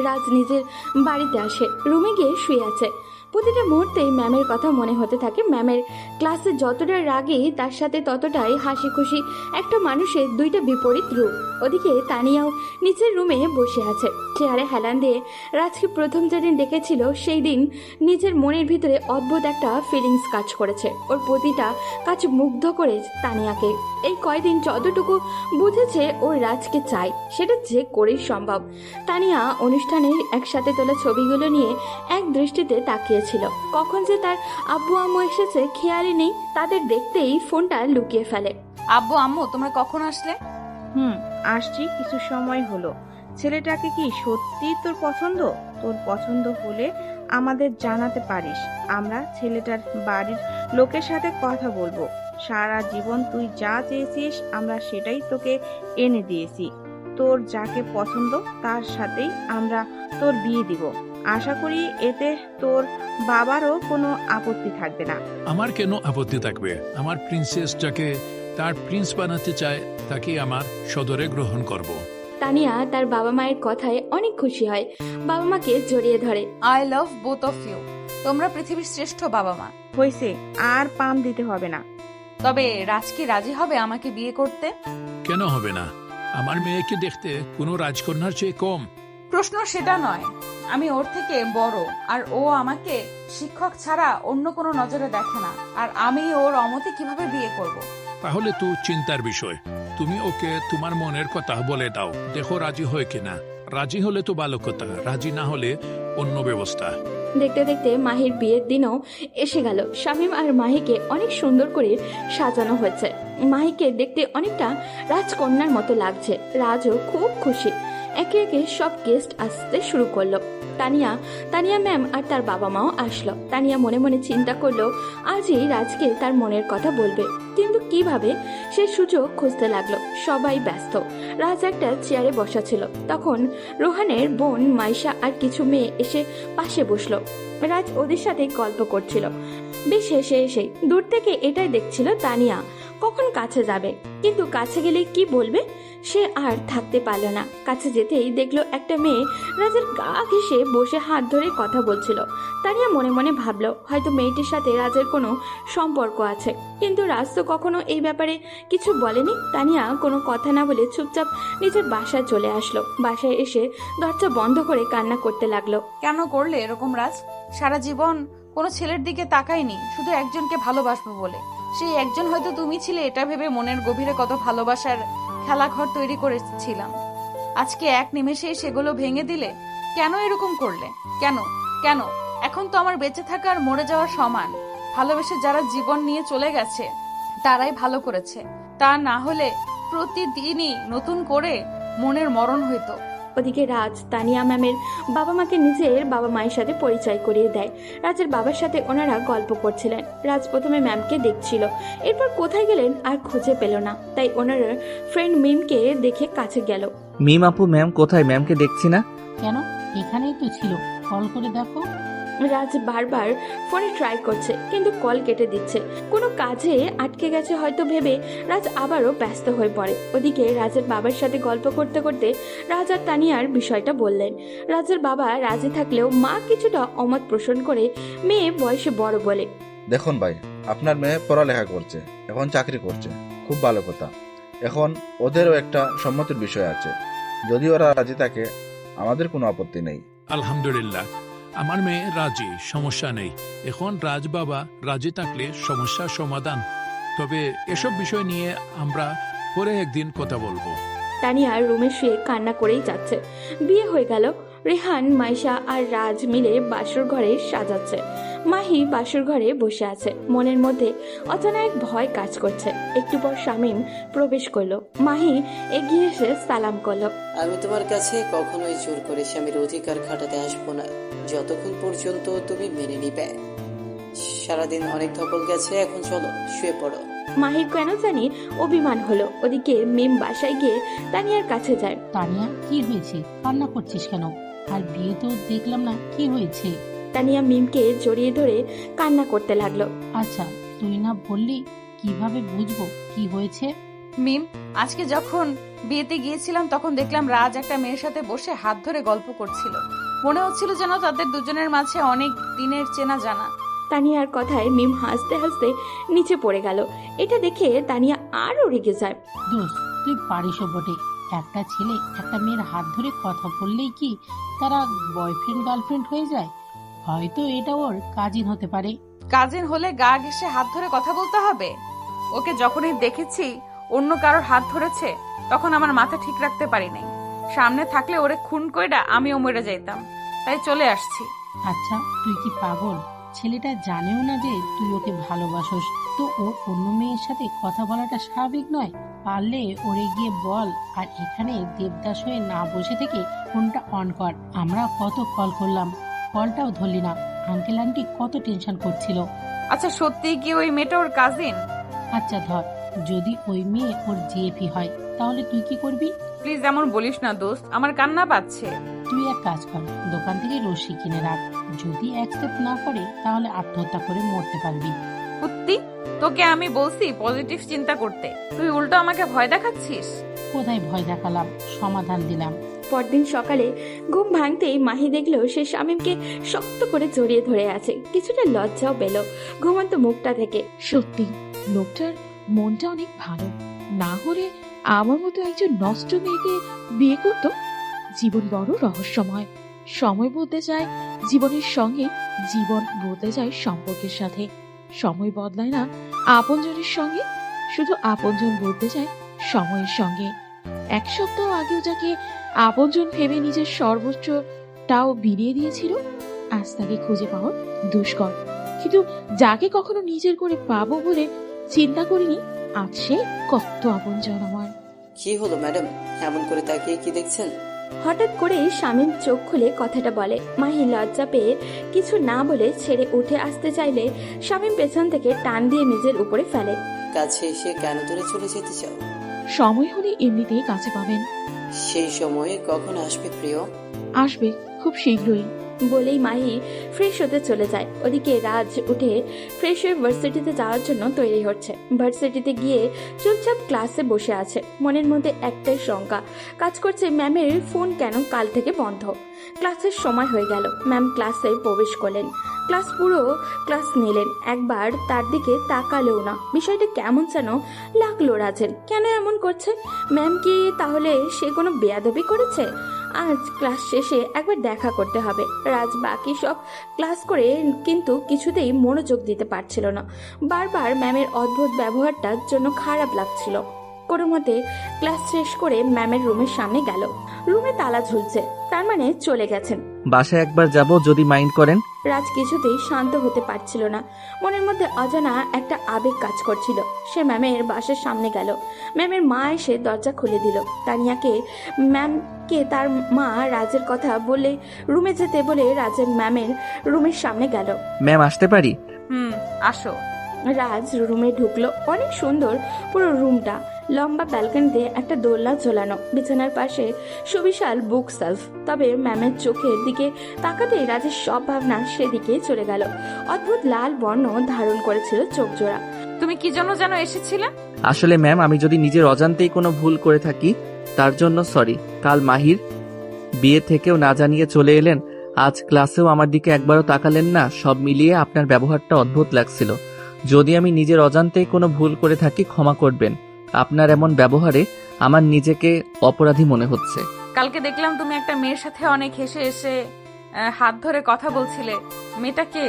রাজ নিজের বাড়িতে আসে, রুমে গিয়ে শুয়ে আছে। প্রতিটা মুহূর্তেই ম্যামের কথা মনে হতে থাকে। ম্যামের ক্লাসে যতটা রাগী তার সাথে ততটাই হাসি খুশি একটা মানুষের দুইটা বিপরীত রূপ। ওদিকে তানিয়াও নিচের রুমে বসে আছে, চেয়ারে হেলান দিয়ে। রাজকে প্রথম যেদিন দেখেছিল সেই দিন নিজের মনের ভিতরে অদ্ভুত একটা ফিলিংস কাজ করেছে। ওর প্রতিটা কাজ মুগ্ধ করে তানিয়াকে। এই কয়দিন যতটুকু বুঝেছে ও রাজকে চাই, সেটা যে করেই সম্ভব। তানিয়া অনুষ্ঠানের একসাথে তোলা ছবিগুলো নিয়ে এক দৃষ্টিতে তাকিয়েছিল। কখন যে তার আব্বু আম্মু এসেছে খেয়ালই নেই। তাদের দেখতেই ফোনটা লুকিয়ে ফেলে। আব্বু আম্মু, তোমরা কখন আসলে? আসছি, কিছু সময় হলো। ছেলেটাকে কি সত্যি তোর পছন্দ? তোর পছন্দ হলে আমাদের জানাতে পারিস, আমরা ছেলেটার বাড়ির লোকের সাথে কথা বলবো। সারা জীবন তুই যা চেয়েছিস আমরা সেটাই তোকে এনে দিয়েছি। তোর যাকে পছন্দ তার সাথেই আমরা তোর বিয়ে দিব। আশা করি এতে তোর বাবারও কোনো আপত্তি থাকবে না। আমার কেন আপত্তি থাকবে? আমার প্রিন্সেস যাকে তার প্রিন্স বানাতে চায় তাকে আমার সদরে গ্রহণ করব। তানিয়া তার বাবা মায়ের কথায় অনেক খুশি হয়, বাবা মাকে জড়িয়ে ধরে। I love both of you. তোমরা পৃথিবীর শ্রেষ্ঠ বাবা মা। হয়েছে, আর পাম দিতে হবে না। তবে রাজ কি রাজি হবে আমাকে বিয়ে করতে? কেন হবে না? আমার মেয়েকে দেখতে কোনো রাজকন্যার চেয়ে কম। প্রশ্ন সেটা নয়, আমি ওর থেকে বড়, আর ও আমাকে শিক্ষক ছাড়া অন্য কোনো নজরে দেখে না, আর আমি ওর অমতে কিভাবে বিয়ে করব? তাহলে তো চিন্তার বিষয়। তুমি ওকে তোমার মনের কথা বলে দাও, দেখো রাজি হয় কিনা। রাজি হলে তো ভালো কথা, রাজি না হলে অন্য ব্যবস্থা। দেখতে দেখতে মাহির বিয়ের দিনও এসে গেল। শামীম আর মাহিকে অনেক সুন্দর করে সাজানো হয়েছে। মাহিকে দেখতে অনেকটা রাজকন্যার মতো লাগছে। রাজও খুব খুশি। একে একে সব গেস্ট আসতে শুরু করলো। তানিয়া ম্যাম আর তার বাবা মাও আসলো। তানিয়া মনে মনে চিন্তা করলো আজই রাজকে তার মনের কথা বলবে, কিন্তু কিভাবে সে সুযোগ খুঁজতে লাগলো। সবাই ব্যস্ত। রাজ একটা চেয়ারে বসা ছিল। তখন রোহানের বোন মাইশা আর কিছু মেয়ে এসে পাশে বসলো। রাজ ওদের সাথে গল্প করছিল। বেশ হেসে হেসে দূর থেকে এটাই দেখছিল তানিয়া কখন কাছে যাবে, কিন্তু কাছে গেলে কি বলবে সে আর থাকতে পারল না। কাছে যেতেই দেখলো একটা মেয়ে রাজের গা ঘেঁষে বসে হাত ধরে কথা বলছিল। তানিয়া মনে মনে ভাবলো হয়তো মেয়েটির সাথে রাজের কোনো সম্পর্ক আছে, কিন্তু রাজ তো কখনো এই ব্যাপারে কিছু বলেনি। তানিয়া কোনো কথা না বলে চুপচাপ নিজের বাসায় চলে আসলো। বাসায় এসে দরজা বন্ধ করে কান্না করতে লাগলো। কেন করলে এরকম রাজ? সারা জীবন কোনো ছেলের দিকে তাকাইনি, শুধু একজনকে ভালোবাসবো বলে। সেই একজন হয়তো তুমি ছিলে, এটা ভেবে মনের গভীরে কত ভালোবাসার খেলাঘর তৈরি করেছিলাম। আজকে এক নিমেষেই সেগুলো ভেঙে দিলে। কেন এরকম করলে? কেন কেন? এখন তো আমার বেঁচে থাকা আর মরে যাওয়ার সমান। ভালোবেসে যারা জীবন নিয়ে চলে গেছে তারাই ভালো করেছে, তা না হলে প্রতিদিনই নতুন করে মনের মরণ হইতো। ওদিকে রাজ তানিয়া ম্যামের বাবা মাকে নিজের বাবা মায়ের সাথে পরিচয় করিয়ে দেয়। রাজের বাবার সাথে ওনারা গল্প করছিলেন। রাজ প্রথমে ম্যামকে দেখছিল, এরপর কোথায় গেলেন আর খুঁজে পেল না। তাই ওনার ফ্রেন্ড মিমকে দেখে কাছে গেল। মিম আপু, ম্যাম কোথায়? ম্যামকে দেখছি না। কেন? এখানেই তো ছিল, কল করে দেখো। রাজ বারবার ফোনে ট্রাই করছে, কিন্তু কল কেটে দিচ্ছে। কোনো কাজে আটকে গেছে হয়তো ভেবে রাজ আবারও ব্যস্ত হয়ে পড়ে। ওদিকে রাজের বাবার সাথে গল্প করতে করতে রাজ আর তানিয়ার বিষয়টা বললেন। রাজের বাবা রাজি থাকলেও মা কিছুটা অমত পোষণ করে মেয়ে বয়সে বড় বলে। দেখুন ভাই, আপনার মেয়ে পড়ালেখা করছে, এখন চাকরি করছে, খুব ভালো কথা। এখন ওদেরও একটা সম্মতির বিষয় আছে। যদি ওরা রাজি থাকে আমাদের কোনো আপত্তি নেই। আলহামদুলিল্লাহ, আমার মেয়ে রাজি, সমস্যা নেই। এখন রাজ বাবা রাজি থাকলে সমস্যার সমাধান। তবে এসব বিষয় নিয়ে আমরা পরে একদিন কথা বলবো। তানিয়া রুমে শুয়ে কান্না করেই যাচ্ছে। বিয়ে হয়ে গেল। রেহান, মাইশা আর রাজ মিলে বাসর ঘরে সাজাচ্ছে। মাহি বাসর ঘরে বসে আছে। মনের মধ্যে অজানা এক ভয় কাজ করছে। একটু পর শামীম প্রবেশ করলো। মাহি এগিয়ে এসে সালাম করলো। আমি তোমার কাছে কখনোই জোর করে স্বামীর অধিকার খাটাতে আসবো না, যতক্ষণ পর্যন্ত তুমি মেনে নিবে। সারাদিন অনেক ধকল গেছে, এখন চলো শুয়ে পড়ো। মাহির কেন জানি অভিমান হলো। ওদিকে মিম বাসায় গিয়ে তানিয়ার কাছে যায়। তানিয়া, কি হয়েছে? কান্না করছিস কেন? আর বিয়ে তো দেখলাম না, কি হয়েছে? তানিয়া মিমকে জড়িয়ে ধরে কান্না করতে লাগলো। আচ্ছা, তুই না বললি, কিভাবে বুঝবো কি হয়েছে? মিম, আজকে যখন বিয়েতে গিয়েছিলাম তখন দেখলাম রাজ একটা মেয়ের সাথে বসে হাত ধরে গল্প করছিল। মনে হচ্ছিল যেন তাদের দুজনের মাঝে অনেক দিনের চেনা জানা। তানিয়ার কথায় মিম হাসতে হাসতে নিচে পড়ে গেল। এটা দেখে তানিয়া আরো রেগে যায়। দোস্ত, তুই পারিসও বটে। একটা ছেলে একটা মেয়ের হাত ধরে কথা বললেই কি তারা বয়ফ্রেন্ড গার্লফ্রেন্ড হয়ে যায়? হয়তো এটা ওর কাজিন হতে পারে। কাজিন হলে গা ঘেঁষে হাত ধরে কথা বলতে হবে? ওকে যখনই দেখেছি অন্য কারোর হাত ধরেছে তখন আমার মাথা ঠিক রাখতে পারি নাই। সামনে থাকলে ওরে খুন কইরা আমিও মরে যাইতাম, তাই চলে আসছি। আচ্ছা, তুই কি পাগল? ছেলেটা জানেও না যে তুই ওকে ভালোবাসোস, তো ওর অন্য মেয়ের সাথে কথা বলাটা স্বাভাবিক নয়? পারলে ওরে গিয়ে বল, আর এখানে দেবদাস হয়ে না বসে থেকে ফোনটা অন কর। আমরা কত কল করলাম, কলটাও ধরলি না। আঙ্কেল আন্টি কত টেনশন করছিল। আচ্ছা, সত্যি কি ওই মেয়েটা ওর কাজিন? আচ্ছা ধর, যদি ওই মেয়ে ওর জিএফি হয় তাহলে তুই কি করবি? প্লিজ এমন বলিস না দোস্ত, আমার কান্না পাচ্ছে। তুই এক কাজ কর, দোকান থেকে রশি কিনে রাখ। যদি অ্যাকসেপ্ট না করে তাহলে আত্মহত্যা করে মরতে পারবি। সত্যি? তোকে আমি বলছি পজিটিভ চিন্তা করতে, তুই উল্টো আমাকে ভয় দেখাচ্ছিস। কোথায় ভয় দেখালাম, সমাধান দিলাম। পরদিন সকালে ঘুম ভাঙতেই মাহি দেখলো সে শামীমকে শক্ত করে জড়িয়ে ধরে আছে। কিছুটা লজ্জাও পেল ঘুমন্ত মুখটা থেকে। সত্যি লোকটার মনটা অনেক ভালো, না হলে আমার মতো একজন নষ্ট মেয়েকে বিয়ে করত। জীবন বড় রহস্যময়। সময় বদলে যায় জীবনের সঙ্গে, জীবন বদলে যায় সম্পর্কের সাথে। সময় বদলায় না আপনজনের সঙ্গে, শুধু আপনজন বদলে যায় সময়ের সঙ্গে। এক সপ্তাহ আগেও যাকে আপনজন ভেবে নিজের সর্বোচ্চটাও বিলিয়ে দিয়েছিল, আজ তাকে খুঁজে পাওয়া দুষ্কর। কিন্তু যাকে কখনো নিজের করে পাবো বলে চিন্তা করিনি, আজ সে কত আপনজন আমার। কি হলো ম্যাডাম, এমন করে তাকিয়ে কি দেখছেন? হঠাৎ করে শামীম চোখ খুলে কথাটা বলে। মাহি লজ্জা পেয়ে কিছু না বলে ছেড়ে উঠে আসতে চাইলে শামীম পেছন থেকে টান দিয়ে নিজের উপরে ফেলে। কাছে এসে কেন দূরে চলে যেতে চাও? সময় হলে এমনিতেই কাছে পাবেন। সেই সময়ে কখন আসবে প্রিয়? আসবে খুব শীঘ্রই। বলেই মাহি ফ্রেশ হতে চলে যায়। ওদিকে রাজ উঠে ফ্রেশ হয়ে ভার্সিটিতে যাওয়ার জন্য তৈরি হচ্ছে। ভার্সিটিতে গিয়ে চুপচাপ ক্লাসে বসে আছে। মনের মধ্যে একটাই শঙ্কা কাজ করছে, ম্যামের ফোন কেন কাল থেকে বন্ধ। ক্লাসের সময় হয়ে গেল, ম্যাম ক্লাসে প্রবেশ করলেন। পুরো ক্লাস নিলেন, একবার তার দিকে তাকালেও না। বিষয়টা কেমন যেন লাগলো রাজের। কেন এমন করছে? ম্যাম কি তাহলে সে কোনো বেয়াদবি করেছে? আজ ক্লাস শেষে একবার দেখা করতে হবে। রাজ বাকি সব ক্লাস করে কিন্তু কিছুতেই মনোযোগ দিতে পারছিল না। বারবার ম্যামের অদ্ভুত ব্যবহারটার জন্য খারাপ লাগছিল। কোনো মতে ক্লাস শেষ করে ম্যামের রুমের সামনে গেল। রুমে তালা ঝুলছে, তার মানে চলে গেছেন। বাসায় একবার যাব যদি মাইন্ড করেন। রাজ কিছুতেই শান্ত হতে পারছিল না। মনের মধ্যে অজানা একটা আবেগ কাজ করছিল। সে ম্যামের বাসার সামনে গেল। ম্যামের মা এসে দরজা খুলে দিল। তানিয়াকে ম্যামকে তার মা রাজের কথা বলে রুমে যেতে বলে রাজের ম্যামের রুমের সামনে গেল। ম্যাম আসতে পারি? আসো। রাজ রুমে ঢুকলো। অনেক সুন্দর পুরো রুমটা। লম্বা ব্যালকনিতে একটা দোলনা ঝোলানো, বিছানার পাশে সুবিশাল বুক সেলফ। তবে ম্যামের চোখের দিকে তাকাতেই রাজের সব ভাবনা সেদিকে চলে গেল। অদ্ভুত লাল বর্ণ ধারণ করেছিল চোখ জোড়া। তুমি কি জন্য যেন এসেছিলে? আসলে ম্যাম, আমি যদি নিজের অজান্তেই কোনো ভুল করে থাকি তার জন্য সরি। কাল মাহির বিয়ে থেকেও না জানিয়ে চলে এলেন, আজ ক্লাসেও আমার দিকে একবারও তাকালেন না। সব মিলিয়ে আপনার ব্যবহারটা অদ্ভুত লাগছিল। যদি আমি নিজের অজান্তেই কোনো ভুল করে থাকি ক্ষমা করবেন। আপনার এমন ব্যবহারে আমার নিজেকে অপরাধী মনে হচ্ছে। কালকে দেখলাম তুমি একটা মেয়ের সাথে অনেক হেসে এসে হাত ধরে কথা বলছিলে। মেয়েটা কে?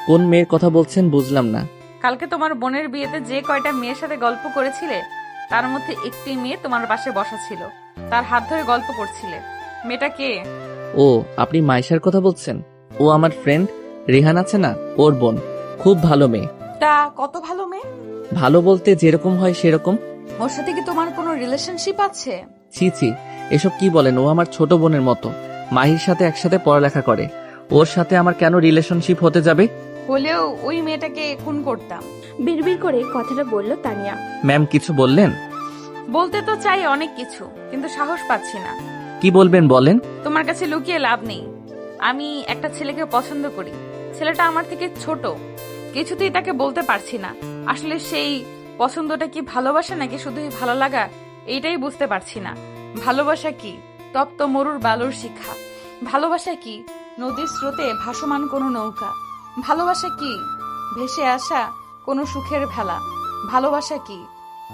কোন মেয়ের কথা বলছেন বুঝলাম না। কালকে তোমার বোনের বিয়েতে যে কয়টা মেয়ের সাথে গল্প করেছিলে তার মধ্যে একটি মেয়ে তোমার পাশে বসা ছিল, তার হাত ধরে গল্প করছিলে। মেয়েটা কে? ও, আপনি মাইশার কথা বলছেন? ও আমার ফ্রেন্ড রেহান আছে না, ওর বোন। খুব ভালো মেয়ে। তা কত ভালো মেয়ে? ভালো বলতে যেরকম হয় সেরকম। ওর সাথে কি তোমার কোনো রিলেশনশিপ আছে? ছি ছি, এসব কি বলেন? ও আমার ছোট বোনের মতো। মাহির সাথে একসাথে পড়ালেখা করে। ওর সাথে আমার কেন রিলেশনশিপ হতে যাবে? হলেও ওই মেয়েটাকে খুন করতাম। বিড়বিড় করে কথাটা বলল তানিয়া। ম্যাম কিছু বললেন? বলতে তো চাই অনেক কিছু, কিন্তু সাহস পাচ্ছি না। কি বলবেন বলেন। তোমার কাছে লুকিয়ে লাভ নেই। আমি একটা ছেলেকে পছন্দ করি। ছেলেটা আমার থেকে ছোট, কিছুতেই তাকে বলতে পারছি না। আসলে সেই পছন্দটা কি ভালোবাসা নাকি শুধুই ভালো লাগা, এইটাই বুঝতে পারছি না। ভালোবাসা কি তপ্ত মরুর বালুর শিখা? ভালোবাসা কি নদীর স্রোতে ভাসমান কোনো নৌকা? ভালোবাসা কি ভেসে আসা কোনো সুখের ভেলা? ভালোবাসা কি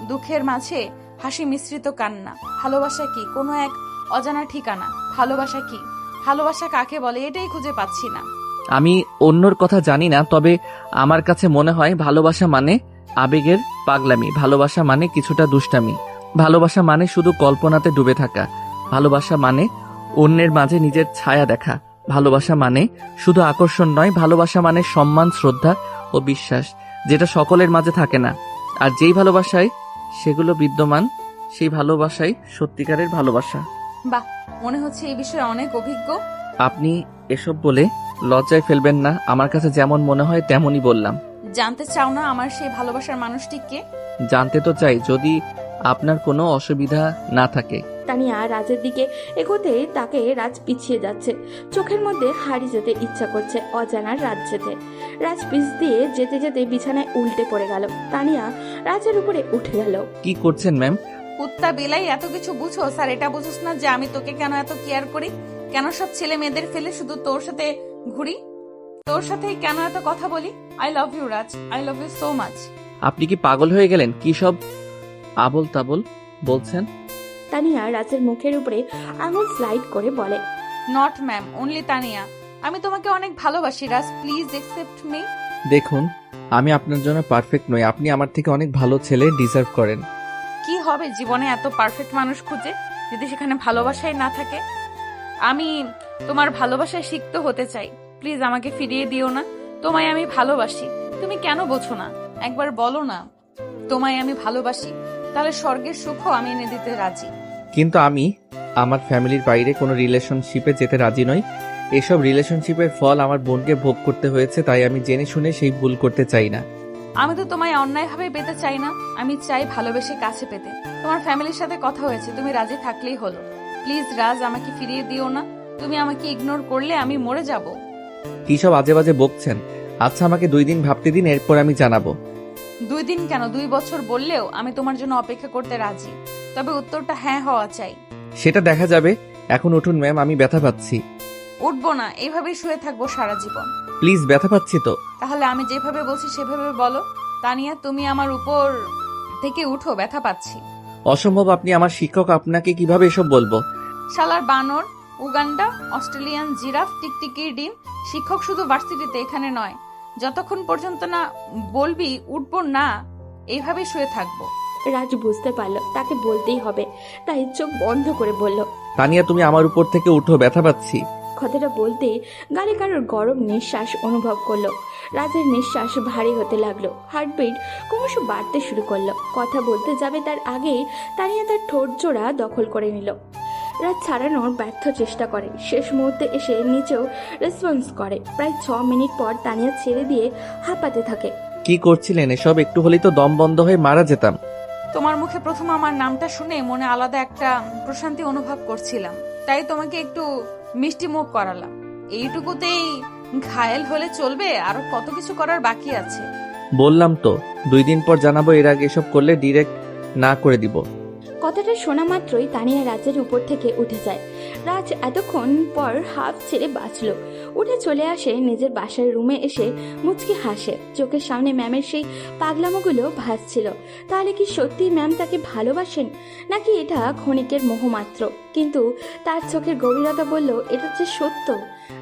দুঃখের মাঝে হাসি মিশ্রিত কান্না? ভালোবাসা কি কোনো এক অজানা ঠিকানা? ভালোবাসা কি? ভালোবাসা কাকে বলে এটাই খুঁজে পাচ্ছি না। আমি অন্যর কথা জানি না, তবে আমার কাছে মনে হয় ভালোবাসা মানে আবেগের পাগলামি। ভালোবাসা মানে কিছুটা দুষ্টামি। ভালোবাসা মানে শুধু কল্পনাতে ডুবে থাকা। ভালোবাসা মানে অন্যের মাঝে নিজের ছায়া দেখা। ভালোবাসা মানে শুধু আকর্ষণ নয়, ভালোবাসা মানে সম্মান, শ্রদ্ধা ও বিশ্বাস, যেটা সকলের মাঝে থাকে না। আর যেই ভালোবাসায় সেগুলো বিদ্যমান, সেই ভালোবাসাই সত্যিকারের ভালোবাসা। বাহ, মনে হচ্ছে এই বিষয়ে অনেক অভিজ্ঞ। আপনি এসব বলে লজ্জায় ফেলবেন না। আমার কাছে যেমন মনে হয় তেমনই বললাম। জানতে চাও না আমার সেই ভালোবাসার মানুষটি কে? জানতে তো চাই যদি আপনার কোনো অসুবিধা না থাকে। তানিয়া রাজের দিকে এগোতে তাকে রাজ পিছিয়ে যাচ্ছে। চোখের মধ্যে হারিয়ে যেতে ইচ্ছা করছে অজানার রাজ যেতে। রাজ পিছ দিয়ে যেতে যেতে বিছানায় উল্টে পড়ে গেল। তানিয়া রাজের উপরে উঠে গেল। কি করছেন ম্যাম? কুত্তা বিলাই এত কিছু বুঝো স্যার, এটা বুঝোস না যে আমি তোকে কেন এত কেয়ার করি, কেন সব ছেলে মেয়েদের ফেলে শুধু তোর সাথে ঘুরি, তোর সাথেই কেন এত কথা বলি। I love you Raj, I love you so much. আপনি কি পাগল হয়ে গেলেন? কি সব আবল তাবল বলছেন? তানিয়া রাজের মুখের উপরে আঙুল স্লাইড করে বলে, নট ম্যাম, অনলি তানিয়া। আমি তোমাকে অনেক ভালোবাসি রাজ, প্লিজ অ্যাকসেপ্ট মি। দেখুন, আমি আপনার জন্য পারফেক্ট নই। আপনি আমার থেকে অনেক ভালো ছেলে ডিজার্ভ করেন। কি হবে জীবনে এত পারফেক্ট মানুষ খুঁজে যদি সেখানে ভালোবাসাই না থাকে? আমি তোমার ভালোবাসায় সিক্ত হতে চাই, প্লিজ আমাকে ফিরিয়ে দিও না। তোমায় আমি ভালোবাসি, তুমি কেন বোঝো না? একবার বলো না তোমায় আমি ভালোবাসি, তাহলে স্বর্গের সুখও আমি এনে দিতে রাজি। কিন্তু আমি আমার ফ্যামিলির বাইরে কোনো রিলেশনশিপে যেতে রাজি নই। এসব রিলেশনশিপের ফল আমার বোনকে ভোগ করতে হয়েছে, তাই আমি জেনে শুনে সেই ভুল করতে চাই না। আমি তো তোমায় অন্যায়ভাবে পেতে চাই না, আমি চাই ভালোবেসে কাছে পেতে। তোমার ফ্যামিলির সাথে কথা হয়েছে, তুমি রাজি থাকলেই হলো। প্লিজ রাজ, আমাকে ফিরিয়ে দিও না। তুমি আমাকে ইগনোর করলে আমি মরে যাব। কি সব আজে বাজে বকছেন? আচ্ছা, আমাকে 2 দিন ভাবতে দিন, এরপর আমি জানাবো। 2 দিন কেন, 2 বছর বললেও আমি তোমার জন্য অপেক্ষা করতে রাজি, তবে উত্তরটা হ্যাঁ হওয়া চাই। সেটা দেখা যাবে। এখন উঠুন ম্যাম, আমি ব্যথা পাচ্ছি। উঠবো না, এইভাবেই শুয়ে থাকবো সারা জীবন। প্লিজ, ব্যথা পাচ্ছি তো। তাহলে আমি যেভাবে বলছি সেভাবে বলো। তানিয়া, তুমি আমার উপর থেকে উঠো, ব্যথা পাচ্ছি। অসম্ভব, আপনি আমার শিক্ষক, আপনাকে কিভাবে এসব বলবো? শালার বানর, উগান্ডা, অস্ট্রেলিয়ান জিরাফ, টিকটিকির ডিম। শিক্ষক শুধু ভার্সিটিতে, এখানে নয়। যতক্ষণ পর্যন্ত না বলবি উঠবো না, এইভাবেই শুয়ে থাকবো। রাজ বুঝতে পারলো তাকে বলতেই হবে, তাই চোখ বন্ধ করে বলল, তানিয়া, তুমি আমার উপর থেকে উঠো, ব্যথা পাচ্ছি। কথাটা বলতেই গালে কারোর গরম নিঃশ্বাস অনুভব করলো। রাজের নিঃশ্বাস ভারী হতে লাগলো, হার্টবিট ক্রমশ বাড়তে শুরু করলো। কথা বলতে যাবে তার আগেই তানিয়া তার ঠোঁট জোড়া দখল করে নিল। রাজ ছাড়ানোর ব্যর্থ চেষ্টা করে, শেষ মুহূর্তে এসে নিচেও রেসপন্স করে। প্রায় 6 মিনিট পর তানিয়া ছেড়ে দিয়ে হাঁপাতে থাকে। কি করছিলেন এসব? একটু হলেই তো দম বন্ধ হয়ে মারা যেতাম। তোমার মুখে প্রথম আমার নামটা শুনে মনে আলাদা একটা প্রশান্তি অনুভব করছিলাম, তাই তোমাকে একটু মিষ্টি মুখ করালাম। এইটুকুতেই ঘায়েল হলে চলবে? আরো কত কিছু করার বাকি আছে। বললাম তো 2 দিন পর জানাবো, এর আগে এসব করলে ডিরেক্ট না করে দিব। কথাটা শোনা মাত্রই তানিয়া রাজের উপর থেকে উঠে যায়। রাজ এতক্ষণ পর হাফ ছেড়ে বাঁচল। উঠে চলে আসে নিজের বাসার রুমে, এসে মুচকি হাসে। চোখের সামনে ম্যামের সেই পাগলামোগুলো ভাসছিল। তাহলে কি সত্যি ম্যাম তাকে ভালোবাসেন, নাকি এটা ক্ষণিকের মোহ মাত্র? কিন্তু তার চোখের গভীরতা বলল এটা যে সত্য।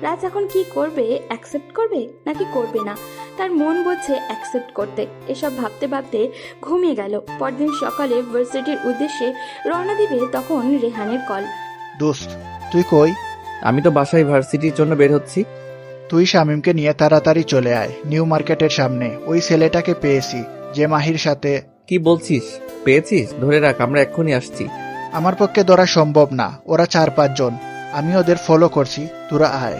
রাজ এখন কি করবে? অ্যাকসেপ্ট করবে নাকি করবে না? তার মন বলছে অ্যাকসেপ্ট করতে। এসব ভাবতে ভাবতে ঘুমিয়ে গেল। পরদিন সকালে ভার্সিটির উদ্দেশ্যে রওনা দিবে, তখন রেহানের কল। দোস্ত, তুই কই? আমি তো বাসায় ভার্সিটির জন্য বের হচ্ছি। তুই শামিমকে নিয়ে তাড়াতাড়ি চলে আয়, নিউ মার্কেটের সামনে। ওই ছেলেটাকে পেয়েছি যে মাহির সাথে। কি বলছিস? পেয়েছিস? ধরে রাখ, আমরা এক্ষুনি আসছি। আমার পক্ষে ধরা সম্ভব না, ওরা 4-5 জন। আমি ওদের ফলো করছি, তোরা আয়।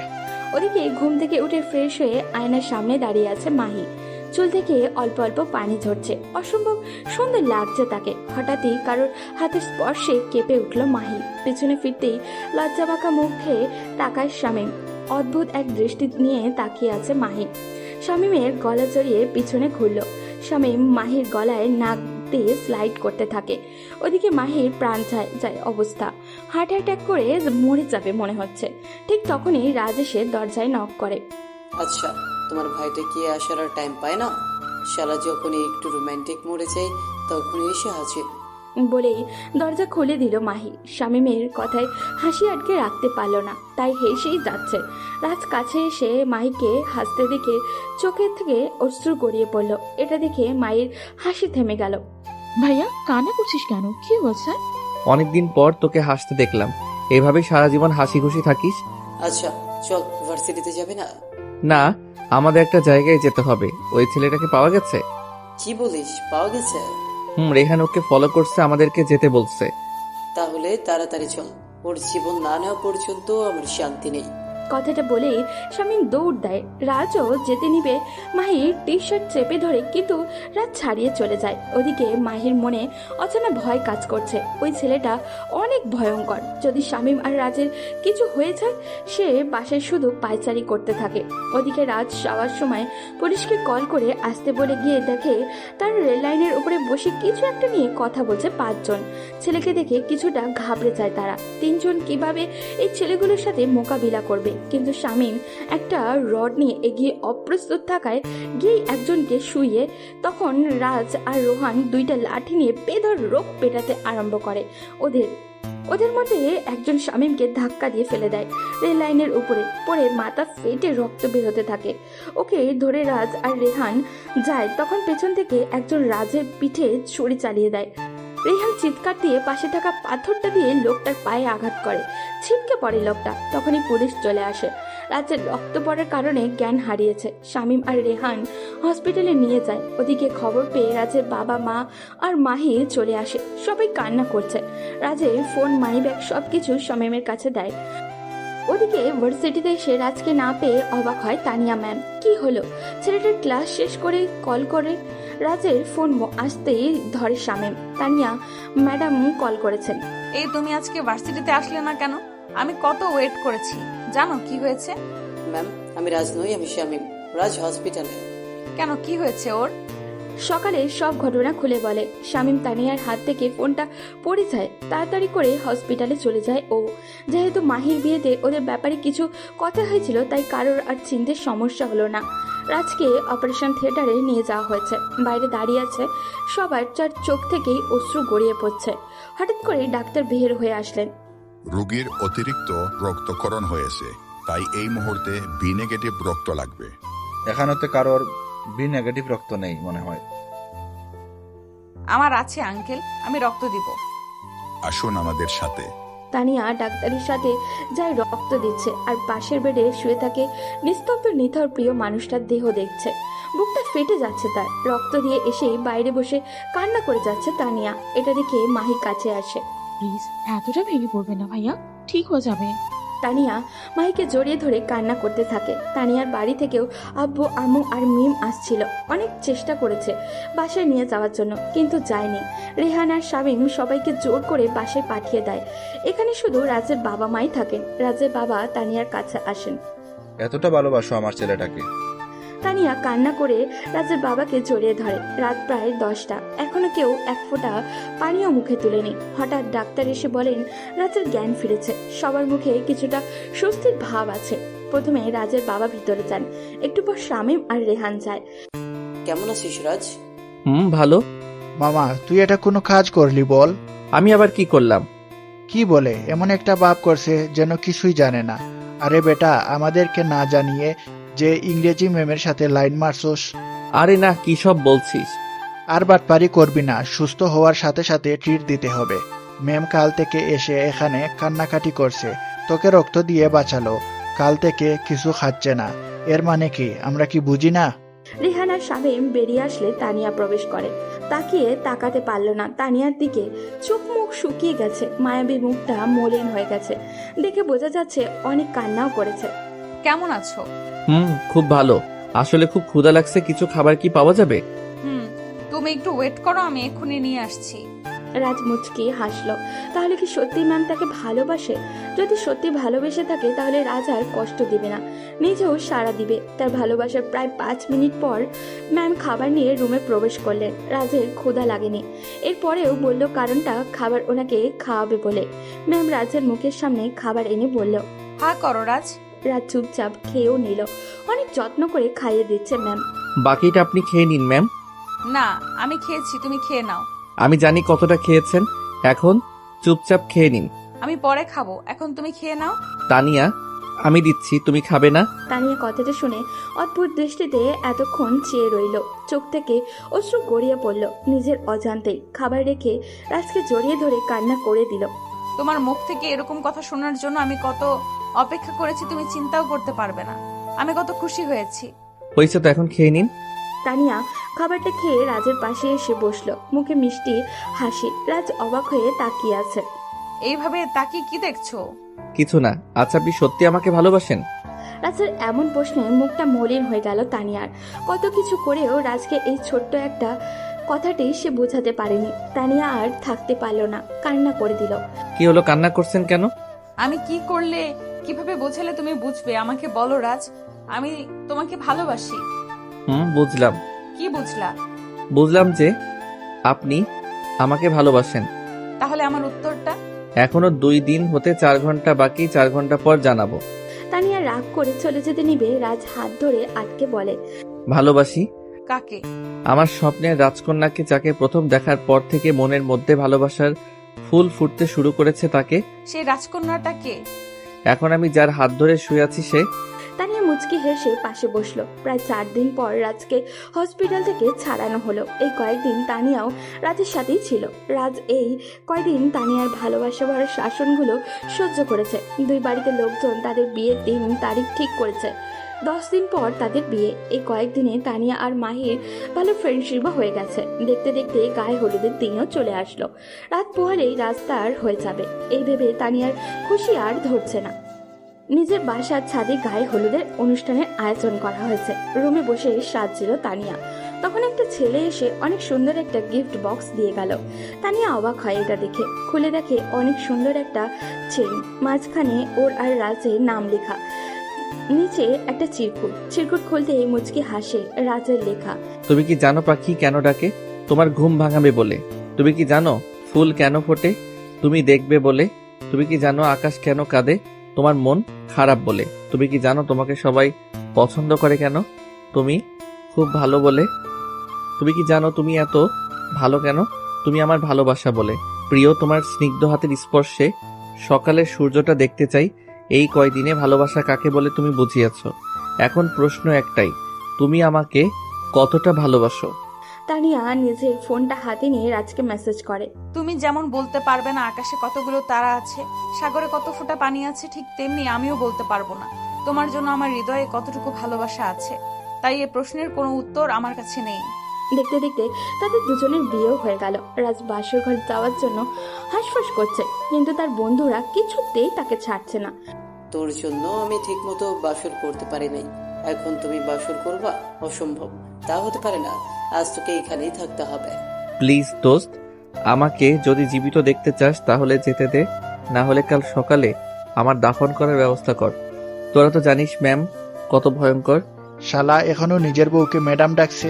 ওদিকে ঘুম থেকে উঠে ফ্রেশ হয়ে আয়নার সামনে দাঁড়িয়ে আছে মাহি। চুল থেকে অল্প অল্প পানি ঝরছে, অসম্ভব সুন্দর লাগছে তাকে। হঠাৎই কারোর হাতের স্পর্শে কেঁপে উঠল মাহি। পেছনে ফিরতেই লজ্জাবাঁকা মুখে তাকায় শামীম। অদ্ভুত এক দৃষ্টি নিয়ে তাকিয়ে আছে মাহি। শামীমের গলা জড়িয়ে পিছনে ঘুরল। শামীম মাহির গলায় নাক দিয়ে স্লাইড করতে থাকে। ওদিকে মাহির প্রাণ যায় অবস্থা, হার্ট অ্যাটাক করে মরে যাবে মনে হচ্ছে। ঠিক তখনই রাজ এসে দরজায় নক করে। আচ্ছা, তোমার ভাইটা কি আসার আর টাইম পায় না? শালা যখনই একটু রোমান্টিক মোড়ে যায় তখনই এসে হাজির। বলেই দরজা খুলে দিল মাহি। শামীমের কথায় হাসি আটকে রাখতে পারল না, তাই হেসেই যাচ্ছে। রাজ কাছে এসে মাহিকে হাসতে দেখে চোখের থেকে অশ্রু গড়িয়ে পড়ল। এটা দেখে মায়ের হাসি থেমে গেল। ভাইয়া, কান্না করছিস কেন? কি হয়েছে? অনেকদিন পর তোকে হাসতে দেখলাম। এভাবে সারা জীবন হাসি খুশি থাকিস? আচ্ছা চল, ভার্সিটিতে যাবে না? না, আমাদের একটা জায়গায় যেতে হবে। ওই ছেলেটাকে পাওয়া গেছে? কি বলিস, পাওয়া গেছে? রেহান ওকে ফলো করছে, আমাদেরকে যেতে বলছে। তাহলে তাড়াতাড়ি চল, ওর জীবন না নেওয়া পর্যন্ত আমার শান্তি নেই। কথাটা বলেই শামীম দৌড় দেয়। রাজও যেতে নিবে মাহির টি শার্ট চেপে ধরে, কিন্তু রাজ ছাড়িয়ে চলে যায়। ওদিকে মাহির মনে অচেনা ভয় কাজ করছে। ওই ছেলেটা অনেক ভয়ঙ্কর। যদি শামীম আর রাজের কিছু হয়ে যায়, সে বাসায় শুধু পায়চারি করতে থাকে। ওদিকে রাজ যাওয়ার সময় পুলিশকে কল করে আসতে বলে গিয়ে দেখে তার রেল লাইনের উপরে বসে কিছু একটা নিয়ে কথা বলছে 5 জন। ছেলেকে দেখে কিছুটা ঘাবড়ে যায় তারা। 3 জন কিভাবে এই ছেলেগুলোর সাথে মোকাবিলা করবে, কিন্তু শামীম একটা রড নিয়ে এগিয়ে অপ্রস্তুত থাকায় গিয়ে একজনকে শুইয়ে তখন রাজ আর রোহান 2টা লাঠি নিয়ে বেধর রোগ পেটাতে আরম্ভ করে। ওদের মধ্যে একজন শামীমকে ধাক্কা দিয়ে ফেলে দেয় রেল লাইনের উপরে, পড়ে মাথা ফেটে রক্ত বেরোতে থাকে। ওকে ধরে রাজ আর রেহান যায়, তখন পেছন থেকে একজন রাজের পিঠে ছুরি চালিয়ে দেয়। রেহান চিৎকার দিয়ে পাশে থাকা পাথরটা দিয়ে লোকটার পায়ে আঘাত করে, ছিটকে পড়ে লোকটা। তখনই পুলিশ চলে আসে। রাজের রক্ত পড়ার কারণে জ্ঞান হারিয়েছে। শামীম আর রেহান হসপিটালে নিয়ে যায়। ওদিকে খবর পেয়ে রাজের বাবা, মা আর মাহি চলে আসে। সবাই কান্না করছে। রাজের ফোন, মানিব্যাগ সবকিছু শামীমের কাছে দেয়। ওদিকে ভার্সিটিতে এসে রাজকে না পেয়ে অবাক হয় তানিয়া ম্যাম। কি হলো? ছেলেটার ক্লাস শেষ করে কল করে। রাজের ফোন আসতেই ধরে শামীম। তানিয়া ম্যাডাম কল করেছেন। এই তুমি আজকে ভার্সিটিতে আসলে না কেন? আমি কত ওয়েট করেছি। জানো কি হয়েছে? ম্যাম, আমি রাজ নই, আমি শামীম। রাজ হসপিটালে। কেন, কি হয়েছে ওর? সকালে সব ঘটনা খুলে বলে। শামীম তানিয়ার হাত থেকে ফোনটা পড়ে যায়। তাড়াতাড়ি করে হসপিটালে চলে যায় ও। যেহেতু মাহির বিয়েতে ওদের ব্যাপারে কিছু কথা হয়েছিল, তাই কারোর আর চিনতে সমস্যা হলো না। রাজকে অপারেশন থিয়েটারে নিয়ে যাওয়া হয়েছে। বাইরে দাঁড়িয়ে আছে সবার, যার চোখ থেকেই অশ্রু গড়িয়ে পড়ছে। হঠাৎ করে ডাক্তার বের হয়ে আসলেন। রোগীর অতিরিক্ত রক্তক্ষরণ হয়েছে, তাই এই মুহূর্তে বি নেগেটিভ রক্ত লাগবে। এখানেতে কারোর বি নেগেটিভ রক্ত নেই মনে হয়। আমার আছে আঙ্কেল, আমি রক্ত দিব। আসুন আমাদের সাথে। তানিয়া ডাক্তারের সাথে যাই রক্ত দিচ্ছে, আর পাশের বেডে শুয়ে থাকে নিস্তব্ধ নিথর প্রিয় মানুষটার দেহ দেখছে। বুকটা ফেটে যাচ্ছে তার। রক্ত দিয়ে এসেই বাইরে বসে কান্না করে যাচ্ছে তানিয়া। এটা দেখে মাহি কাছে আসে। প্লিজ এতটা ভেঙে পড়বে না ভাইয়া, ঠিক হয়ে যাবে। তানিয়া মাহিকে জড়িয়ে ধরে কান্না করতে থাকে। তানিয়ার বাড়ি থেকেও আব্বু, আম্মু আর মিম আসছিল। অনেক চেষ্টা করেছে বাসায় নিয়ে যাওয়ার জন্য, কিন্তু যায়নি। রেহান আর শামীম সবাইকে জোর করে বাসায় পাঠিয়ে দেয়। এখানে শুধু রাজের বাবা মাই থাকেন। রাজের বাবা তানিয়ার কাছে আসেন। এতটা ভালোবাসো আমার ছেলেটাকে? তানিয়া কান্না করে রাজের বাবাকে জড়িয়ে ধরে। রাত প্রায় 10টা, এখনো কেউ এক ফোঁটা পানিও মুখে তুলেনি। হঠাৎ ডাক্তার এসে বলেন রাজের জ্ঞান ফিরেছে। সবার মুখে কিছুটা স্বস্তির ভাব আছে। প্রথমে রাজের বাবা ভিতরে যান, একটু পর শামীম আর রেহান যায়। কেমন আছিস রাজ? ভালো। মামা, তুই এটা কোনো কাজ করলি বল? আমি আবার কি করলাম? কি বলে এমন একটা ভাব করছে যেন কিছুই জানে না। আরে বেটা, আমাদেরকে না জানিয়ে যে ইংরেজি ম্যামের সাথে লাইন মারছস। আরে না, কি সব বলছিস? আর বাটপারি করবি না। সুস্থ হওয়ার সাথে সাথে ট্রিট দিতে হবে। ম্যাম কাল থেকে এসে এখানে কান্নাকাটি করছে, তোকে রক্ত দিয়ে বাঁচালো। কাল থেকে কিছু খাচ্ছে না। এর মানে কি আমরা কি বুঝি না? রেহান আর শামীম বেরিয়ে আসলে তানিয়া প্রবেশ করে। তাকিয়ে তাকাতে পারল না তানিয়ার দিকে। চোখ মুখ শুকিয়ে গেছে, মায়াবী মুখটা মলিন হয়ে গেছে। দেখে বোঝা যাচ্ছে অনেক কান্নাও করেছে। কেমন আছো? খুব ভালো। আসলে খুব ক্ষুধা লাগছে, কিছু খাবার কি পাওয়া যাবে? তুমি একটু ওয়েট করো, আমি এক্ষুনি নিয়ে আসছি। রাজ মুচকি হাসলো। তাহলে কি সত্যি ম্যাম তাকে ভালোবাসে? যদি সত্যি ভালোবেসে থাকে তাহলে রাজ আর কষ্ট দিবে না, নিজেও সাড়া দিবে। তার ভালোবাসার প্রায় 5 মিনিট পর ম্যাম খাবার নিয়ে রুমে প্রবেশ করলেন। রাজের ক্ষুধা লাগেনি, এরপরেও বলল কারণটা খাবার ওনাকে খাওয়াবে বলে। ম্যাম রাজের মুখের সামনে খাবার এনে বলল, হ্যাঁ করো রাজ। রাজ চুপচাপ খেয়েও নিল। অনেক যত্ন করে খাইয়ে দিচ্ছে ম্যাম। বাকিটা আপনি খেয়ে নিন ম্যাম। না, আমি খেয়েছি, তুমি খেয়ে নাও। আমি জানি কতটা খেয়েছেন, এখন চুপচাপ খেয়ে নিন। আমি পরে খাবো, এখন তুমি খেয়ে নাও। তানিয়া, আমি দিচ্ছি, তুমি খাবে না? তানিয়া কথাটা শুনে অদ্ভুত দৃষ্টিতে এতক্ষণ চেয়ে রইল। চোখ থেকে অশ্রু গড়িয়ে পড়ল নিজের অজান্তেই। খাবার রেখে রাজকে জড়িয়ে ধরে কান্না করে দিল। তোমার মুখ থেকে এরকম কথা শোনার জন্য আমি কত অপেক্ষা করেছি তুমি চিন্তাও করতে পারবে না। আমি কত খুশি হয়েছি। হয়েছে তো, এখন খেয়ে নিন। তানিয়া খাবারটা খেয়ে রাজের পাশে এসে বসলো, মুখে মিষ্টি হাসি। রাজ অবাক হয়ে তাকিয়ে আছে। এইভাবে তাকিয়ে কি দেখছো? কিছু না। আচ্ছা, আপনি সত্যি আমাকে ভালোবাসেন? রাজের এমন প্রশ্নে মুখটা মলিন হয়ে গেল তানিয়ার। কত কিছু করেও রাজকে এই ছোট্ট একটা কথাটি সে বোঝাতে পারেনি। তানিয়া আর থাকতে পারল না, কান্না করে দিল। কি হলো, কান্না করছেন কেন? আমি কি করলে, কিভাবে বোঝালে তুমি বুঝবে? আমাকে বলো রাজ, আমি তোমাকে ভালোবাসি। বুঝলাম। কি বুঝলা? বুঝলাম যে আপনি আমাকে ভালোবাসেন। তাহলে আমার উত্তরটা? এখনো 2 দিন হতে 4 ঘন্টা বাকি, 4 ঘন্টা পর জানাবো। তানিয়া রাগ করে চলে যেতে নিবে, রাজ হাত ধরে আটকে বলে, ভালোবাসি। কাকে? আমার স্বপ্নের রাজকন্যাকে, যাকে প্রথম দেখার পর থেকে মনের মধ্যে ভালোবাসার ফুল ফুটতে শুরু করেছে তাকে। সেই রাজকন্যাটা কে? এখন আমি যার হাত ধরে শুয়ে আছি সে। তানিয়া মুচকি হেসে পাশে বসলো। প্রায় 4 দিন পর রাজকে হসপিটাল থেকে ছাড়ানো হলো। এই কয়েকদিন তানিয়াও রাজের সাথেই ছিল। রাজ এই কয়েকদিন তানিয়ার ভালোবাসা ভরা শাসনগুলো সহ্য করেছে। 2 বাড়িতে লোকজন তাদের বিয়ের দিন তারিখ ঠিক করেছে। 10 দিন পর তাদের বিয়ে। এই কয়েকদিনে তানিয়া আর মাহির ভালো ফ্রেন্ডশিপও হয়ে গেছে। দেখতে দেখতে গায়ে হলুদের দিনও চলে আসলো। রাত পোহালেই রাস্তার হয়ে যাবে, এই ভেবে তানিয়ার খুশি আর ধরছে না। নিজের বাসার ছাদে গায়ে হলুদের অনুষ্ঠানের আয়োজন করা হয়েছে। রুমে বসে সাজছিল তানিয়া। তখন একটা ছেলে এসে অনেক সুন্দর একটা গিফট বক্স দিয়ে গেল। তানিয়া অবাক হয় এটা দেখে। খুলে দেখে অনেক সুন্দর একটা চেইন, মাঝখানে ওর আর রাজের নাম লেখা, নিচে একটা চিরকুট খুলতে মুচকি হাসে, রাজের লেখা। তুমি কি জানো পাখি কেন ডাকে? তোমার ঘুম ভাঙাবে বলে। তুমি কি জানো ফুল কেন ফোটে? তুমি দেখবে বলে। তুমি কি জানো আকাশ কেন কাঁদে? তোমার মন খারাপ বলে। তুমি কি জানো তোমাকে সবাই পছন্দ করে কেন? তুমি খুব ভালো বলে। তুমি কি জানো তুমি এত ভালো কেন? তুমি আমার ভালোবাসা বলে। প্রিয়, তোমার স্নিগ্ধ হাতের স্পর্শে সকালের সূর্যটা দেখতে চাই। এই কয়দিনে ভালোবাসা কাকে বলে তুমি বুঝিয়েছ। এখন প্রশ্ন একটাই, তুমি আমাকে কতটা ভালোবাসো? তানিয়া নিজের ফোনটা হাতে নিয়ে রাজকে মেসেজ করে। তুমি যেমন বলতে পারবে না আকাশে কতগুলো তারা আছে, সাগরে কত ফোঁটা পানি আছে, ঠিক তেমনি আমিও বলতে পারবো না তোমার জন্য আমার হৃদয়ে কতটুকু ভালোবাসা আছে। তাই এই প্রশ্নের কোনো উত্তর আমার কাছে নেই। দেখতে দেখতে তাদের দুজনের বিয়েও হয়ে গেল। রাজ বাসর ঘর যাওয়ার জন্য হাঁসফাঁস করছে, কিন্তু তার বন্ধুরা কিছুতেই তাকে ছাড়ছে না। তোর জন্য আমি ঠিকমতো বাসর করতে পারি নাই, এখন তুমি বাসর করবা? অসম্ভব, তা হতে পারে না। আজ তোকে এখানেই থাকতে হবে। প্লিজ দোস্ত, আমাকে যদি জীবিত দেখতে চাস তাহলে যেতে দে, না হলে কাল সকালে আমার দাফন করার ব্যবস্থা কর। তোরা তো জানিস ম্যাম কত ভয়ঙ্কর। শালা এখনো নিজের বউকে ম্যাডাম ডাকছে।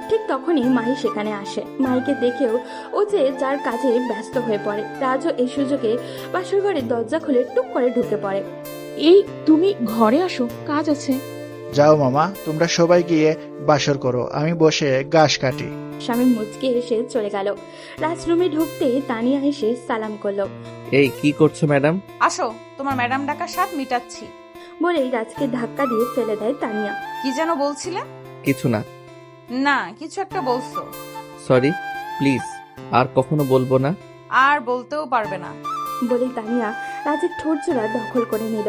ঠিক তখনই মাহি সেখানে আসে। মাহিকে দেখেও ও যে যার কাজে ব্যস্ত হয়ে পড়ে। রাজও এই সুযোগে বাসর ঘরের দরজা খুলে টুক করে ঢুকে পড়ে। এই তুমি ঘরে আসো, কাজ আছে। যাও মামা, তোমরা সবাই গিয়ে বাসর করো, আমি বসে ঘাস কাটি। স্বামী মুচকে এসে চলে গেল। রাজ রুমে ঢুকতেই তানিয়া এসে সালাম করলো। এই কি করছো ম্যাডাম? আসো, তোমার ম্যাডাম ডাকা স্বাদ মিটাচ্ছি। বলেই রাজকে ধাক্কা দিয়ে ফেলে দেয় তানিয়া। কি যেন বলছিলে? কিছু না। না, কিছু একটা বলছো। সরি, প্লিজ আর কখনো বলবো না। আর বলতেও পারবে না। বলে তানিয়া রাজের ঠোঁট জোড়া দখল করে নিল।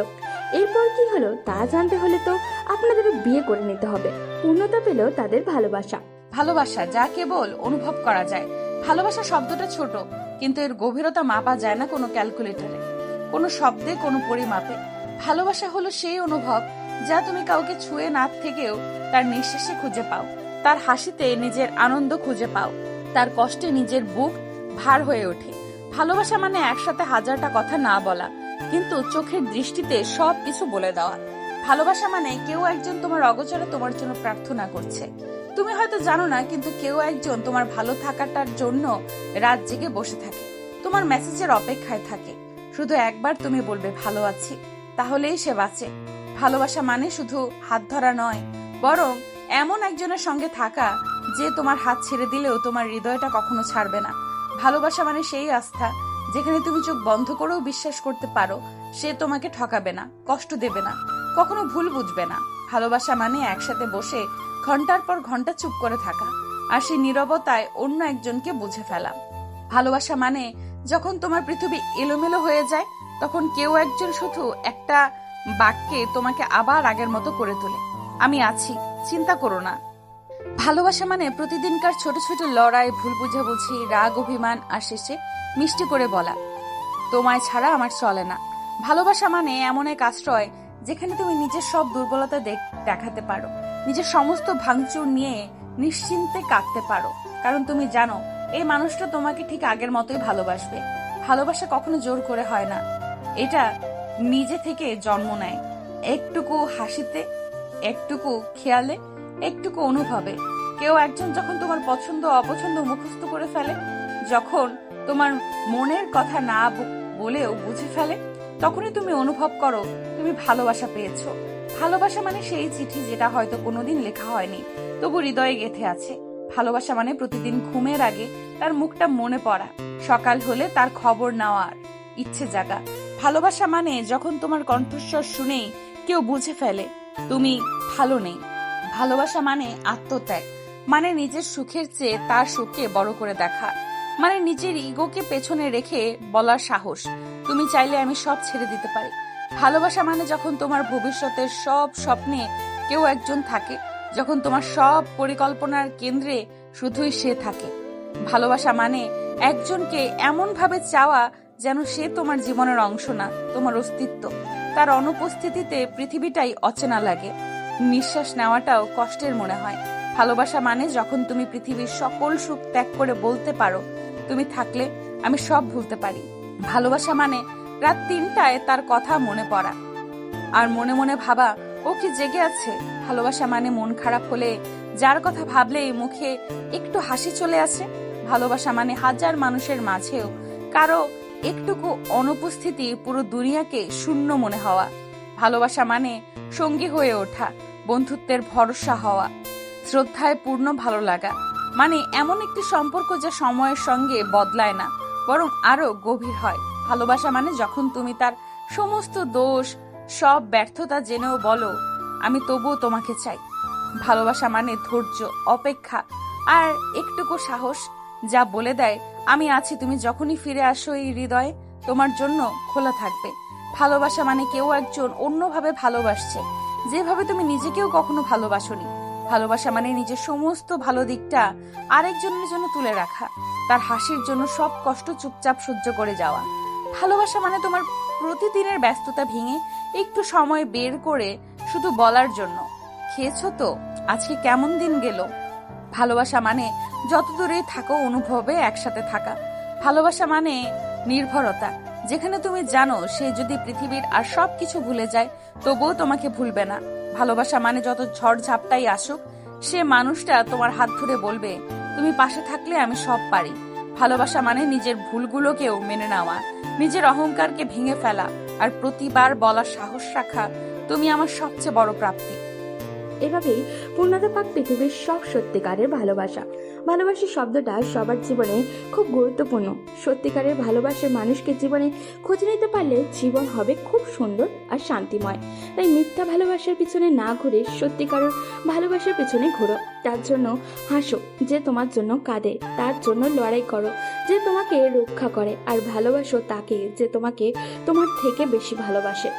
এরপর কি হলো তা জানতে হলে তো আপনাদের বিয়ে করে নিতে হবে। পূর্ণতা পেল তাদের ভালোবাসা। ভালোবাসা যা কেবল অনুভব করা যায়। ভালোবাসা শব্দটা ছোট, কিন্তু এর গভীরতা মাপা যায় না কোনো ক্যালকুলেটরে, কোনো শব্দে, কোনো পরিমাপে। ভালোবাসা হলো সেই অনুভব যা তুমি কাউকে ছুঁয়ে না থেকেও তার নিঃশ্বাসে খুঁজে পাও, তার হাসিতে নিজের আনন্দ খুঁজে পাও, তার কষ্টে নিজের বুক ভার হয়ে ওঠে। ভালোবাসা মানে একসাথে হাজারটা কথা না বলা, কিন্তু চোখের দৃষ্টিতে সব কিছু বলে দেওয়া। ভালোবাসা মানে কেউ একজন তোমার অগোচরে তোমার জন্য প্রার্থনা করছে। তুমি হয়তো জানো না, কিন্তু কেউ একজন তোমার ভালো থাকাটার জন্য রাত জেগে বসে থাকে, তোমার মেসেজের অপেক্ষায় থাকে। শুধু একবার তুমি বলবে ভালো আছি, তাহলেই সে বাঁচে। ভালোবাসা মানে শুধু হাত ধরা নয়, বরং এমন একজনের সঙ্গে থাকা যে তোমার হাত ছেড়ে দিলেও তোমার হৃদয়টা কখনো ছাড়বে না। ভালোবাসা মানে সেই আস্থা যেখানে তুমি চোখ বন্ধ করেও বিশ্বাস করতে পারো সে তোমাকে ঠকাবে না, কষ্ট দেবে না, কখনো ভুল বুঝবে না। ভালোবাসা মানে একসাথে বসে ঘন্টার পর ঘন্টা চুপ করে থাকা, আর সেই নীরবতায় অন্য একজনকে বুঝে ফেলা। ভালোবাসা মানে যখন তোমার পৃথিবী এলোমেলো হয়ে যায়, তখন কেউ একজন শুধু একটা বাক্যে তোমাকে আবার আগের মতো করে তোলে, আমি আছি, চিন্তা করো না। ভালোবাসা মানে প্রতিদিনকার ছোট ছোট লড়াই, ভুল বুঝাবুঝি, রাগ, অভিমান, আর শেষে মিষ্টি করে বলা তোমায় ছাড়া আমার চলে না। ভালোবাসা মানে এমন এক আশ্রয় যেখানে তুমি নিজের সব দুর্বলতা দেখাতে পারো, নিজের সমস্ত ভাঙচুর নিয়ে নিশ্চিন্তে কাটতে পারো, কারণ তুমি জানো এই মানুষটা তোমাকে ঠিক আগের মতোই ভালোবাসবে। ভালোবাসা কখনো জোর করে হয় না, এটা নিজে থেকে জন্ম নেয়, একটুকু হাসিতে, একটুকু খেয়ালে, একটুকু অনুভবে। কেউ একজন যখন তোমার পছন্দ অপছন্দ মুখস্থ করে ফেলে, যখন তোমার মনের কথা না বলেও বুঝে ফেলে, তখনই তুমি অনুভব করো তুমি ভালোবাসা পেয়েছো। ভালোবাসা মানে সেই চিঠি যেটা হয়তো কোনোদিন লেখা হয়নি, তবু হৃদয়ে গেঁথে আছে। ভালোবাসা মানে প্রতিদিন ঘুমের আগে তার মুখটা মনে পড়া, সকাল হলে তার খবর নেওয়ার ইচ্ছে জাগা। ভালোবাসা মানে যখন তোমার কণ্ঠস্বর শুনেই কেউ বুঝে ফেলে তুমি ভালো নেই। ভালোবাসা মানে আত্মত্যাগ, মানে নিজের সুখের চেয়ে তার সুখকে বড় করে দেখা, মানে নিজের ইগোকে পেছনে রেখে বলার সাহস, তুমি চাইলে আমি সব ছেড়ে দিতে পারি। ভালোবাসা মানে যখন তোমার ভবিষ্যতের সব স্বপ্নে কেউ একজন থাকে, যখন তোমার সব পরিকল্পনার কেন্দ্রে শুধুই সে থাকে। ভালোবাসা মানে একজনকে এমন ভাবে চাওয়া যেন সে তোমার জীবনের অংশ না, তোমার অস্তিত্ব। তার অনুপস্থিতিতে পৃথিবীটাই অচেনা লাগে, নিঃশ্বাস নেওয়াটাও কষ্টের মনে হয়। ভালোবাসা মানে যখন তুমি পৃথিবীর সকল সুখ ত্যাগ করে বলতে পারো তুমি থাকলে আমি সব ভুলতে পারি। ভালোবাসা মানে রাত 3টায় তার কথা মনে পড়া আর মনে মনে ভাবা ও কি জেগে আছে। ভালোবাসা মানে মন খারাপ হলে যার কথা ভাবলেই মুখে একটু হাসি চলে আসে। ভালোবাসা মানে হাজার মানুষের মাঝেও কারো একটুকু অনুপস্থিতি পুরো দুনিয়াকে শূন্য মনে হওয়া। ভালোবাসা মানে সঙ্গী হয়ে ওঠা, বন্ধুত্বের ভরসা হওয়া, শ্রদ্ধায় পূর্ণ ভালো লাগা, মানে এমন একটি সম্পর্ক যা সময়ের সঙ্গে বদলায় না, বরং আরো গভীর হয়। ভালোবাসা মানে যখন তুমি তার সমস্ত দোষ সব ব্যর্থতা জেনেও বলো আমি তবুও তোমাকে চাই। ভালোবাসা মানে ধৈর্য, অপেক্ষা আর একটুকু সাহস, যা বলে দেয় আমি আছি, তুমি যখনই ফিরে আসো এই হৃদয়ে তোমার জন্য খোলা থাকবে। ভালোবাসা মানে কেউ একজন অন্যভাবে ভালোবাসছে যেভাবে তুমি নিজেকেও কখনো ভালোবাসোনি। ভালোবাসা মানে নিজের সমস্ত ভালো দিকটা আরেকজনের জন্য তুলে রাখা, তার হাসির জন্য সব কষ্ট চুপচাপ সহ্য করে যাওয়া। ভালোবাসা মানে তোমার প্রতিদিনের ব্যস্ততা ভেঙে একটু সময় বের করে শুধু বলার জন্য খেয়েছো তো, আজকে কেমন দিন গেল। ভালোবাসা মানে যত দূরেই থাকো অনুভবে একসাথে থাকা। ভালোবাসা মানে নির্ভরতা, যেখানে তুমি জানো সে যদি পৃথিবীর আর সবকিছু ভুলে যায় তবুও তোমাকে ভুলবে না। ভালোবাসা মানে যত ঝড় ঝাপটাই আসুক সে মানুষটা তোমার হাত ধরে বলবে তুমি পাশে থাকলে আমি সব পারি। ভালোবাসা মানে নিজের ভুলগুলোকেও মেনে নেওয়া, নিজের অহংকারকে ভেঙে ফেলা আর প্রতিবার বলার সাহস রাখা তুমি আমার সবচেয়ে বড় প্রাপ্তি। এভাবেই পূর্ণতা পাক পৃথিবীর সব সত্যিকারের ভালোবাসা। ভালোবাসা শব্দটা সবার জীবনে খুব গুরুত্বপূর্ণ। সত্যিকারের ভালোবাসার মানুষকে জীবনে খুঁজে নিতে পারলে জীবন হবে খুব সুন্দর আর শান্তিময়। তাই মিথ্যা ভালোবাসার পিছনে না ঘুরে সত্যিকারের ভালোবাসার পিছনে ঘোরো। তার জন্য হাসো যে তোমার জন্য কাঁদে, তার জন্য লড়াই করো যে তোমাকে রক্ষা করে, আর ভালোবাসো তাকে যে তোমাকে তোমার থেকে বেশি ভালোবাসে।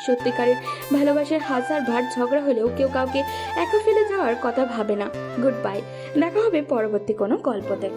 সত্যিকারের ভালোবাসার হাজার ভার ঝগড়া হলেও কেউ কাউকে একা ফেলে যাওয়ার কথা ভাবে না। গুড বাই, দেখা হবে পরবর্তী কোনো গল্পতে।